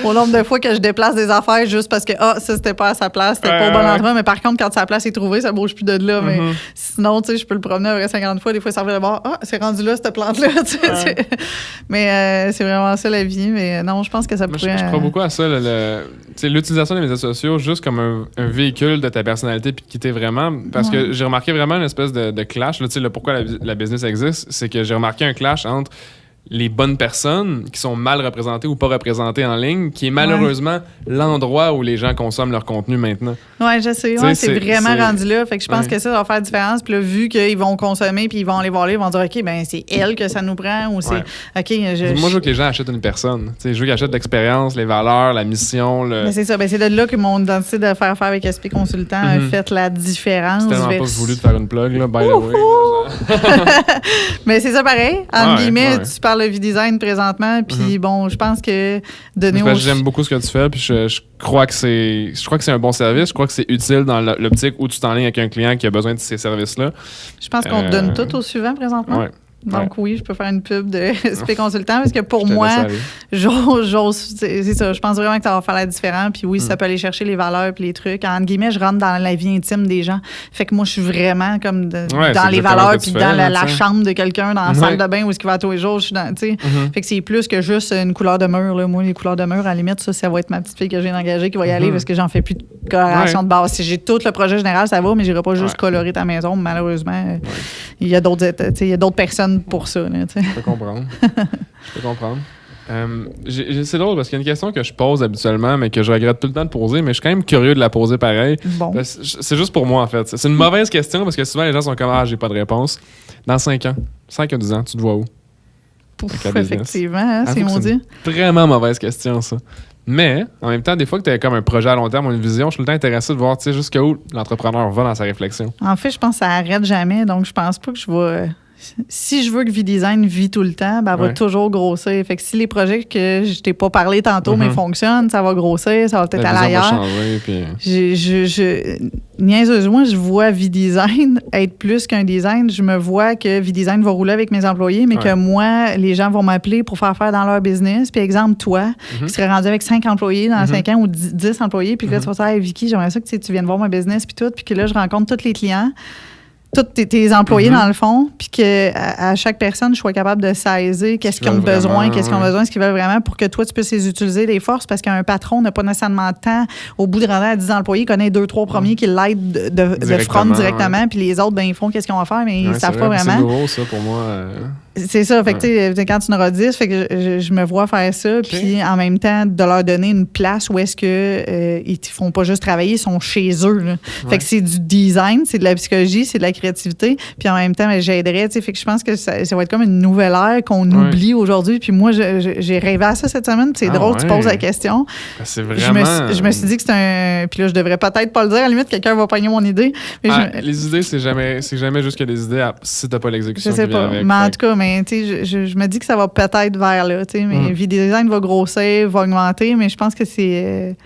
Au nombre de fois que je déplace des affaires juste parce que ça, c'était pas à sa place, c'était pas au bon endroit. Mais par contre, quand sa place est trouvée, ça bouge plus de là. Mais sinon, je peux le promener à 50 fois. Des fois, ça revient de bord. C'est rendu là, cette plante-là. Mais c'est vraiment ça la vie. Mais non, je pense que ça pourrait. Je crois beaucoup à ça. L'utilisation des médias sociaux juste comme un véhicule de ta personnalité puis qui t'es vraiment. Parce que j'ai remarqué vraiment une espèce de clash. Là, pourquoi la business existe, c'est que j'ai remarqué un clash entre les bonnes personnes qui sont mal représentées ou pas représentées en ligne, qui est malheureusement l'endroit où les gens consomment leur contenu maintenant. Oui, je sais. C'est vraiment rendu là. Fait que je pense que ça va faire la différence. Puis là, vu qu'ils vont consommer puis ils vont aller voir là, ils vont dire OK, ben c'est elle que ça nous prend ou c'est OK. Moi, je veux que les gens achètent une personne. Je veux qu'ils achètent l'expérience, les valeurs, la mission. Ben, c'est ça. Ben, c'est de là que mon identité de faire affaire avec SP Consultant a fait la différence. C'est tellement pas voulu de faire une plug, là, by the way. Mais c'est ça pareil. En guillemets, tu parles de V-Design présentement, puis bon, je pense que j'aime beaucoup ce que tu fais, puis je crois que c'est un bon service, je crois que c'est utile dans l'optique où tu t'enlignes avec un client qui a besoin de ces services-là. Je pense qu'on te donne tout au suivant présentement. Ouais. Donc oui, je peux faire une pub de SP Consultant parce que pour moi, c'est ça. Je pense vraiment que ça va faire la différence. Puis oui, ça peut aller chercher les valeurs puis les trucs. En guillemets, je rentre dans la vie intime des gens. Fait que moi, je suis vraiment comme dans les valeurs puis dans la chambre de quelqu'un, dans la salle de bain où est-ce qu'il va tous les jours. Je suis dans, fait que c'est plus que juste une couleur de mur. Là. Moi, les couleurs de mur, à la limite, ça va être ma petite fille que j'ai engagée qui va y aller parce que j'en fais plus de coloration de base. Si j'ai tout le projet général, ça va, mais j'irai pas juste colorer ta maison. Malheureusement, il y a d'autres personnes pour ça. Là, je peux comprendre. C'est drôle parce qu'il y a une question que je pose habituellement, mais que je regrette tout le temps de poser, mais je suis quand même curieux de la poser pareil. Bon. C'est juste pour moi, en fait. C'est une mauvaise question parce que souvent, les gens sont comme « Ah, j'ai pas de réponse. » Dans 5 ans, 5 à 10 ans, tu te vois où? Pouf, effectivement, c'est maudit. C'est une vraiment mauvaise question, ça. Mais, en même temps, des fois que tu as comme un projet à long terme ou une vision, je suis tout le temps intéressé de voir jusqu'où l'entrepreneur va dans sa réflexion. En fait, je pense que ça arrête jamais, donc je pense pas que je vais... Si je veux que V-Design vit tout le temps, ben, elle va toujours grossir. Fait que si les projets que je t'ai pas parlé tantôt, mais fonctionnent, ça va grossir, ça va peut-être aller ailleurs. Niaiseusement, je vois V-Design être plus qu'un design. Je me vois que V-Design va rouler avec mes employés, mais que moi, les gens vont m'appeler pour faire affaire dans leur business. Puis exemple, toi, qui serais rendu avec 5 employés dans 5 ans ou 10 employés, puis là, tu vas dire, hey, Vicky, j'aimerais ça que tu viennes voir mon business, puis tout, puis que là, je rencontre tous les clients. Tous tes employés, dans le fond, puis qu'à chaque personne, je sois capable de saisir qu'est-ce qu'ils ont besoin, ce qu'ils veulent vraiment pour que toi, tu puisses les utiliser des forces, parce qu'un patron n'a pas nécessairement de temps, au bout de rendre à 10 employés, il connaît 2-3 premiers qui l'aident de front directement, puis les autres, ben ils font qu'est-ce qu'ils vont faire, mais ils ne savent pas vraiment. C'est nouveau, ça, pour moi. C'est ça. Fait que, quand tu en auras 10, fait que je me vois faire ça. Puis, en même temps, de leur donner une place où est-ce que ils ne font pas juste travailler, ils sont chez eux. Là. Fait que c'est du design, c'est de la psychologie, c'est de la créativité. Puis, en même temps, j'aiderais. Fait que je pense que ça va être comme une nouvelle ère qu'on oublie aujourd'hui. Puis, moi, j'ai rêvé à ça cette semaine. Puis, c'est drôle, tu poses la question. Ben, c'est vraiment... Je me suis dit que c'est un... Puis là, je devrais peut-être pas le dire. À la limite, quelqu'un va pogner mon idée. Mais les idées, c'est jamais juste que des idées si tu n'as pas l'exécution. Je sais pas. Mais en tout cas, mais je me dis que ça va peut-être vers là. Mais V-Design va grossir, va augmenter, mais je pense que c'est...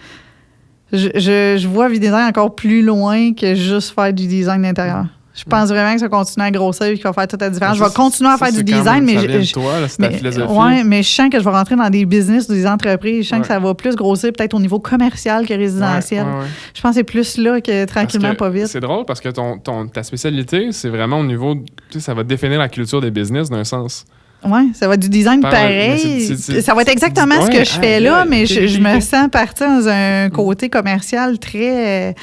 je vois V-Design encore plus loin que juste faire du design d'intérieur. Je pense vraiment que ça continue à grossir et qu'il va faire toute la différence. Je vais continuer à faire du design, mais c'est ta philosophie. Ouais, mais je sens que je vais rentrer dans des business, des entreprises. Je sens que ça va plus grossir peut-être au niveau commercial que résidentiel. Je pense que c'est plus là que tranquillement, pas vite. C'est drôle parce que ta spécialité, c'est vraiment au niveau... ça va définir la culture des business d'un sens. Oui, ça va être du design pareil. Ça va être exactement ce que je fais là, mais je me sens partie dans un côté commercial très...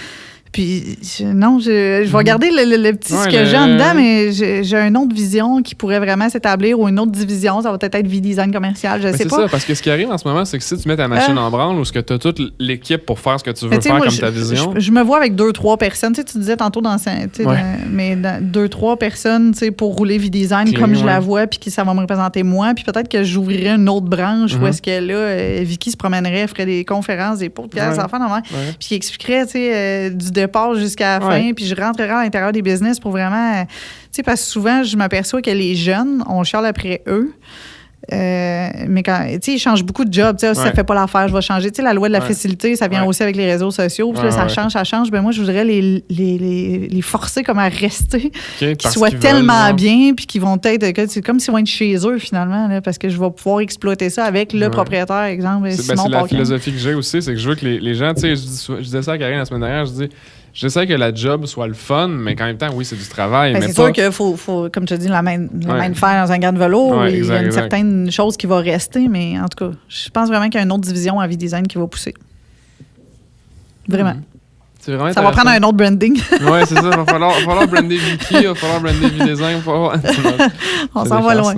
Puis, je vais garder le petit ce que j'ai en dedans, mais j'ai une autre vision qui pourrait vraiment s'établir ou une autre division. Ça va peut-être être vie design commercial, je sais pas. C'est ça, parce que ce qui arrive en ce moment, c'est que si tu mets ta machine en branle ou ce que tu as toute l'équipe pour faire ce que tu veux faire comme ta vision. Je me vois avec 2-3 personnes. Tu sais, tu disais tantôt mais 2-3 personnes pour rouler vie design comme je la vois, puis que ça va me représenter moi. Puis peut-être que j'ouvrirais une autre branche où est-ce que là, Vicky se promènerait, ferait des conférences, des podcasts, des enfants, puis qui expliquerait du départ jusqu'à la fin, puis je rentrerai à l'intérieur des business pour vraiment... parce que souvent, je m'aperçois que les jeunes, on chiale après eux. Mais quand ils changent beaucoup de jobs, si ça fait pas l'affaire, je vais changer. La loi de la facilité, ça vient aussi avec les réseaux sociaux. Puis là, ça change. Ben moi, je voudrais les forcer comme à rester, qu'ils soient tellement bien, puis qu'ils vont être... C'est comme s'ils vont être chez eux, finalement, là, parce que je vais pouvoir exploiter ça avec le propriétaire, exemple. C'est la philosophie que j'ai aussi, c'est que je veux que les gens... Je disais ça à Karine la semaine dernière, je dis... J'essaie que la job soit le fun, mais qu'en même temps, oui, c'est du travail. C'est sûr qu'il faut, comme tu as dit, la main de fer dans un garde velours. Il y a une certaine chose qui va rester, mais en tout cas, je pense vraiment qu'il y a une autre division en vie design qui va pousser. Vraiment. C'est vraiment ça va prendre un autre branding. Oui, c'est ça. Il va falloir brander Vicky, il va falloir brander vie design. On s'en va loin.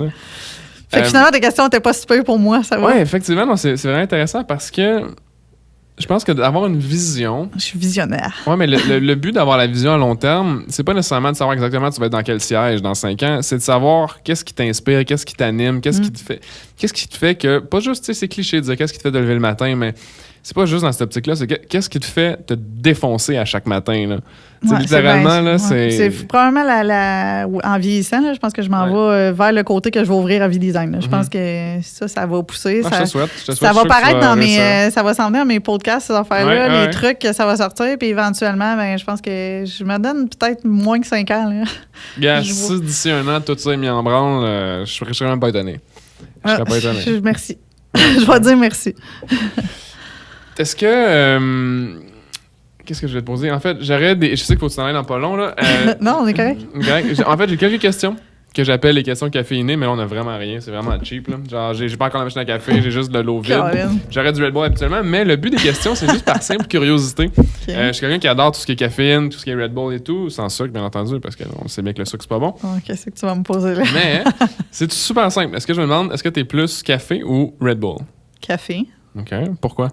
Fait que finalement, tes questions n'étaient pas super pour moi, ça va? Oui, effectivement, c'est vraiment intéressant parce que je pense que d'avoir une vision... Je suis visionnaire. Oui, mais le but d'avoir la vision à long terme, c'est pas nécessairement de savoir exactement tu vas être dans quel siège dans 5 ans, c'est de savoir qu'est-ce qui t'inspire, qu'est-ce qui t'anime, qu'est-ce qui te fait que... Pas juste, c'est cliché de dire qu'est-ce qui te fait de lever le matin, mais c'est pas juste dans cette optique-là, c'est qu'est-ce qui te fait te défoncer à chaque matin, là. Littéralement, là, c'est... C'est probablement en vieillissant, là, je pense que je m'en vais vers le côté que je vais ouvrir à vie design. Là. Je pense que ça va pousser. Je te souhaite. Ça va paraître dans mes... ça va s'en venir dans mes podcasts, ces affaires-là, les trucs que ça va sortir, puis éventuellement, je pense que je me donne peut-être moins que 5 ans. Là. Si d'ici un an, tout ça est mis en branle, je serais même pas étonné. Je serais pas étonné. Merci. Je vais dire merci. Est-ce que... qu'est-ce que je vais te poser? En fait, je sais qu'il faut que tu t'en ailles dans pas long, là. Non, on est correct. En fait, j'ai quelques questions que j'appelle les questions caféinées, mais là, on a vraiment rien. C'est vraiment cheap, là. Genre, j'ai pas encore la machine à café, j'ai juste de l'eau vide. J'aurais du Red Bull habituellement, mais le but des questions, c'est juste par simple curiosité. Je suis quelqu'un qui adore tout ce qui est caféine, tout ce qui est Red Bull et tout, sans sucre, bien entendu, parce qu'on sait bien que le sucre, c'est pas bon. Qu'est-ce que tu vas me poser là? Mais c'est super simple. Est-ce que je me demande, est-ce que t'es plus café ou Red Bull? Café. OK. Pourquoi?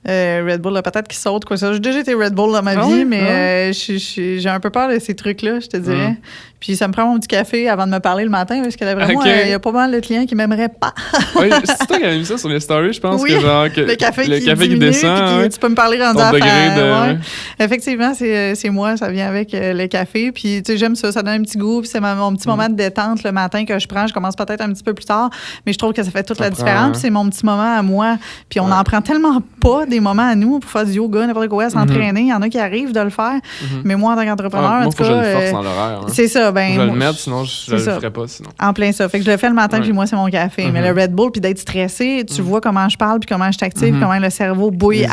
Red Bull, peut-être qu'il saute, quoi ça. J'ai déjà été Red Bull dans ma vie, mais j'ai un peu peur de ces trucs-là, je te dirais. Puis ça me prend mon petit café avant de me parler le matin, parce que là, vraiment, il y a pas mal de clients qui m'aimeraient pas. Oui, c'est toi qui avais mis ça sur les stories, je pense, que genre... Que le café qui descend. Tu peux me parler rendu à faire. Effectivement, c'est moi, ça vient avec le café. Puis, tu sais, j'aime ça, ça donne un petit goût. Puis c'est mon petit moment de détente le matin que je prends. Je commence peut-être un petit peu plus tard, mais je trouve que ça fait toute la différence. Puis c'est mon petit moment à moi. Puis on n'en prend tellement pas des moments à nous pour faire du yoga, n'importe quoi, s'entraîner. Il y en a qui arrivent de le faire. Mais moi, en tant qu'entrepreneur, en tout cas... Moi, faut que je le force dans l'horaire. C'est ça. Je vais le mettre, sinon je le ferais pas. Sinon. En plein ça. Fait que je le fais le matin, puis moi, c'est mon café. Mais le Red Bull, puis d'être stressé, tu vois comment je parle, puis comment je t'active, comment le cerveau bouille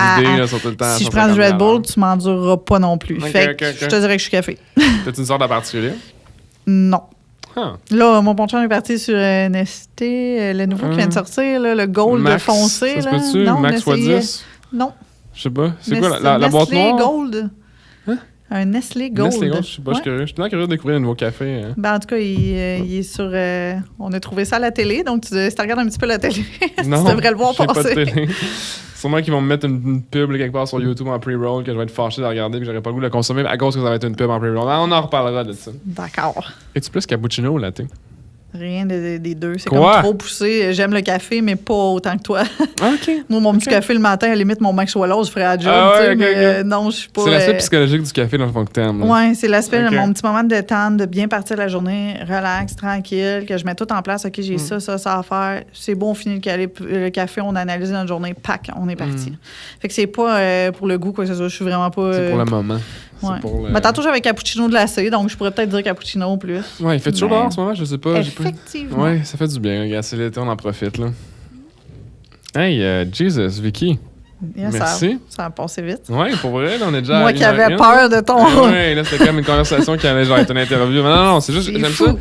si je prends du Red Bull, tu m'endureras pas non plus. Fait que je te dirais que je suis café. T'as-tu une sorte à particulier? Non. Là, mon ponchon est parti sur Nesté, le nouveau qui vient de sortir, là, le Gold Max, foncé. Ça se peut-tu? Max x10? Non. Je sais pas. C'est quoi la boîte noire? Nestlé Gold. Un Nestlé Gold. Nestlé Gold, je sais pas, je suis curieux. Je suis tellement curieux de découvrir un nouveau café. En tout cas, il est sur... on a trouvé ça à la télé, donc si tu regardes un petit peu la télé, tu devrais le voir passer. Pas de télé. Sûrement qu'ils vont me mettre une pub quelque part sur YouTube en pre-roll que je vais être fâché de regarder et que j'aurais pas le goût de le consommer à cause que ça va être une pub en pre-roll. On en reparlera de ça. D'accord. Es-tu plus cappuccino ou latte? Rien des deux. C'est comme trop poussé. J'aime le café, mais pas autant que toi. OK. Moi, mon petit café le matin, à la limite, mon Max Wallows, je ferais la job. Mais non, je suis pas... C'est l'aspect psychologique du café dans le fond que t'aimes. Oui, c'est l'aspect de mon petit moment de détente, de bien partir la journée, relax, tranquille, que je mets tout en place. OK, j'ai ça à faire. C'est bon, on finit le café, on analyse notre journée, pack, on est parti. Fait que c'est pas pour le goût, quoi que ce soit. Je suis vraiment pas... C'est pour le moment. Ouais. Tantôt, j'avais cappuccino glacé, donc je pourrais peut-être dire cappuccino plus. Ouais, il fait toujours dehors en ce moment, je sais pas. Effectivement. Ouais, ça fait du bien. Regarde, c'est l'été, on en profite, là. Hey, Jesus, Vicky. Yes, merci. Ça a passé vite. Oui, pour vrai, là, on est déjà... Moi qui avais peur de ton... Oui, là, c'était comme une conversation qui allait genre être une interview. Mais non, c'est juste, j'aime ça.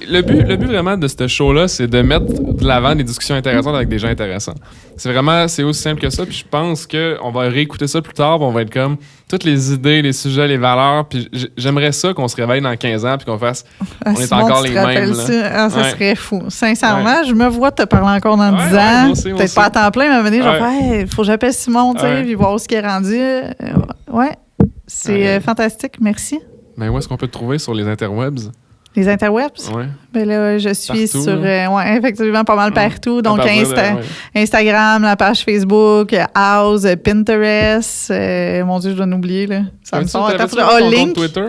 Le but vraiment de ce show-là, c'est de mettre de l'avant des discussions intéressantes avec des gens intéressants. c'est aussi simple que ça. Puis je pense qu'on va réécouter ça plus tard. Puis on va être comme toutes les idées, les sujets, les valeurs. Puis j'aimerais ça qu'on se réveille dans 15 ans puis qu'on fasse. On est encore les mêmes. Ça serait fou. Sincèrement, je me vois te parler encore dans 10 ans. Moi aussi, peut-être pas à temps plein, mais à un moment donné, je vais faire, faut que j'appelle Simon, tu sais, puis voir où ce qu'il est rendu. Ouais, c'est fantastique. Merci. Mais où est-ce qu'on peut te trouver sur les interwebs? Les interwebs? Oui. Ben là, je suis partout, sur, effectivement, pas mal partout. Donc, de, Instagram, la page Facebook, House, Pinterest. Mon Dieu, je dois en oublier, là. Ça me sort.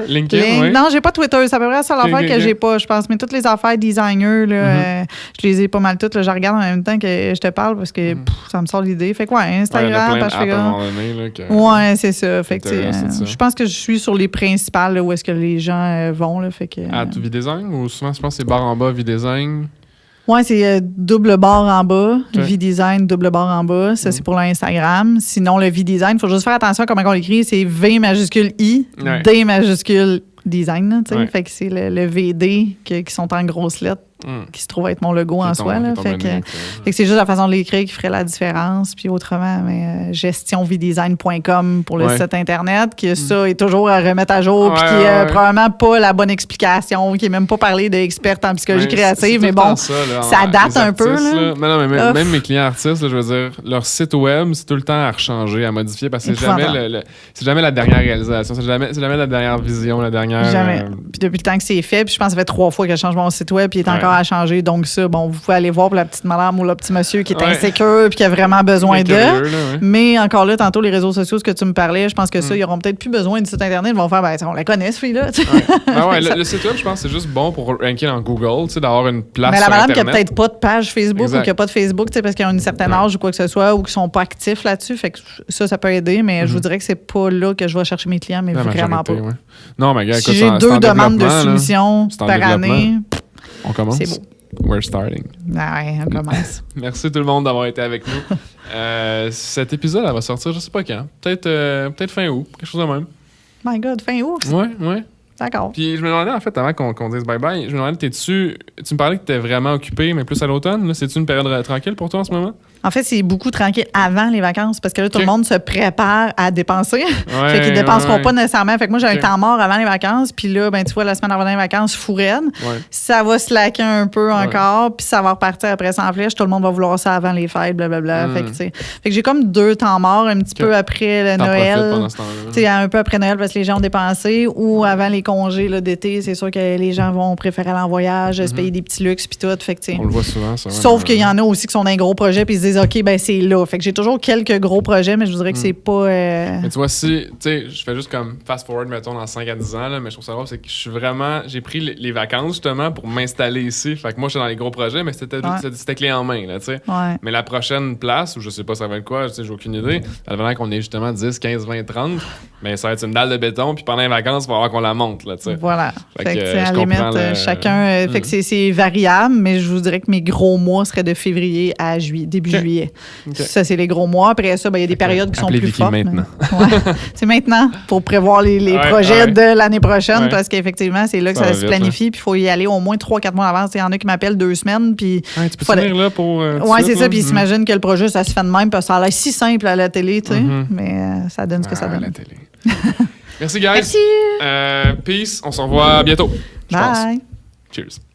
LinkedIn. Non, j'ai pas Twitter. C'est à peu près la seule affaire que j'ai pas, je pense. Mais toutes les affaires designer, là, je les ai pas mal toutes. Là. Je regarde en même temps que je te parle parce que ça me sort l'idée. Fait quoi, Instagram, page Facebook. Ouais, c'est ça. Fait que, je pense que je suis sur les principales, là, où est-ce que les gens vont, là. Fait que. V-Design ou souvent, je pense que c'est barre en bas, V-Design. Oui, c'est double barre en bas. V-Design, double barre en bas. Ça, c'est pour l'Instagram. Sinon, le V-Design, il faut juste faire attention à comment on l'écrit. C'est V majuscule I, D majuscule design. Fait que c'est le VD qui sont en grosses lettres. Qui se trouve être mon logo en soi. Là. Fait que c'est juste la façon de l'écrire qui ferait la différence. Puis autrement, gestionvdesign.com pour le site Internet, qui ça est toujours à remettre à jour, puis qui n'a probablement pas la bonne explication, qui n'est même pas parlé d'experte en psychologie créative. Mais bon, ça date un peu. Là. Même mes clients artistes, là, je veux dire, leur site web, c'est tout le temps à rechanger, à modifier, parce que c'est jamais la dernière réalisation, c'est jamais la dernière vision, la dernière... Jamais. Puis depuis le temps que c'est fait, puis je pense que ça fait 3 fois que je change mon site web, puis il est encore à changer. Donc ça, vous pouvez aller voir pour la petite madame ou le petit monsieur qui est insécure puis qui a vraiment besoin d'eux. Mais encore là, tantôt, les réseaux sociaux, ce que tu me parlais, je pense que ça, ils n'auront peut-être plus besoin du site Internet. Ils vont faire, on la connaît, ce fille-là. Le site web, je pense que c'est juste bon pour ranker dans Google, d'avoir une place sur Internet. Mais la madame qui n'a peut-être pas de page Facebook ou qui n'a pas de Facebook parce qu'ils ont une certaine âge ou quoi que ce soit ou qui ne sont pas actifs là-dessus. Fait que ça peut aider, mais je vous dirais que c'est pas là que je vais chercher mes clients, mais vraiment pas. Non, mais si j'ai 2 demandes de soumission par année, on commence. C'est beau. We're starting. Ouais, on commence. Merci tout le monde d'avoir été avec nous. Cet épisode, elle va sortir, je sais pas quand. Peut-être fin août, quelque chose de même. My God, fin août? Ouais. D'accord. Puis je me demandais, en fait, avant qu'on dise bye-bye, je me demandais, tu me parlais que tu étais vraiment occupé, mais plus à l'automne. Là, c'est-tu une période tranquille pour toi en ce moment? En fait, c'est beaucoup tranquille avant les vacances parce que là, tout le monde se prépare à dépenser. Fait qu'ils dépenseront pas nécessairement. Fait que moi, j'ai un temps mort avant les vacances. Puis là, tu vois, la semaine avant les vacances, fou raide. Ça va slacker un peu encore. Puis ça va repartir après sans flèche. Tout le monde va vouloir ça avant les fêtes, blablabla. Fait que j'ai comme 2 temps morts, un petit peu après Noël. Un peu après Noël parce que les gens ont dépensé. Ou avant les congés d'été, c'est sûr que les gens vont préférer aller en voyage, se payer des petits luxes puis tout. Fait que, on le voit souvent, ça. Sauf qu'il y en a aussi qui sont dans un gros projet puis ils se disent OK, c'est là. Fait que j'ai toujours quelques gros projets, mais je vous dirais que c'est pas... Mais tu vois, je fais juste comme fast-forward, mettons, dans 5 à 10 ans, là, mais je trouve ça drôle, c'est que j'ai pris les vacances, justement, pour m'installer ici. Fait que moi, j'étais dans les gros projets, mais c'était clé en main, là, tu sais. Mais la prochaine place, où je sais pas ça va être quoi, j'ai aucune idée, avant qu'on ait justement 10, 15, 20, 30, mais ça va être une dalle de béton, puis pendant les vacances, il va falloir qu'on la monte, là, tu sais. Voilà. Fait que, à la limite, chacun... Fait que c'est variable, mais je vous dirais que mes gros mois seraient de février à début juillet. Ça, c'est les gros mois. Après ça, il y a des périodes qui sont plus fortes. Maintenant. C'est maintenant pour prévoir les projets de l'année prochaine parce qu'effectivement, c'est là que ça se planifie. Puis il faut y aller au moins 3-4 mois avant. Il y en a qui m'appellent 2 semaines. Puis tu peux venir là pour... Oui, c'est ça. Puis ils s'imaginent que le projet, ça se fait de même. Puis ça a l'air si simple à la télé, tu sais. Mais ça donne ce que ça donne. À la télé. Merci, guys. Merci. Peace. On se revoit bientôt. Bye. Cheers.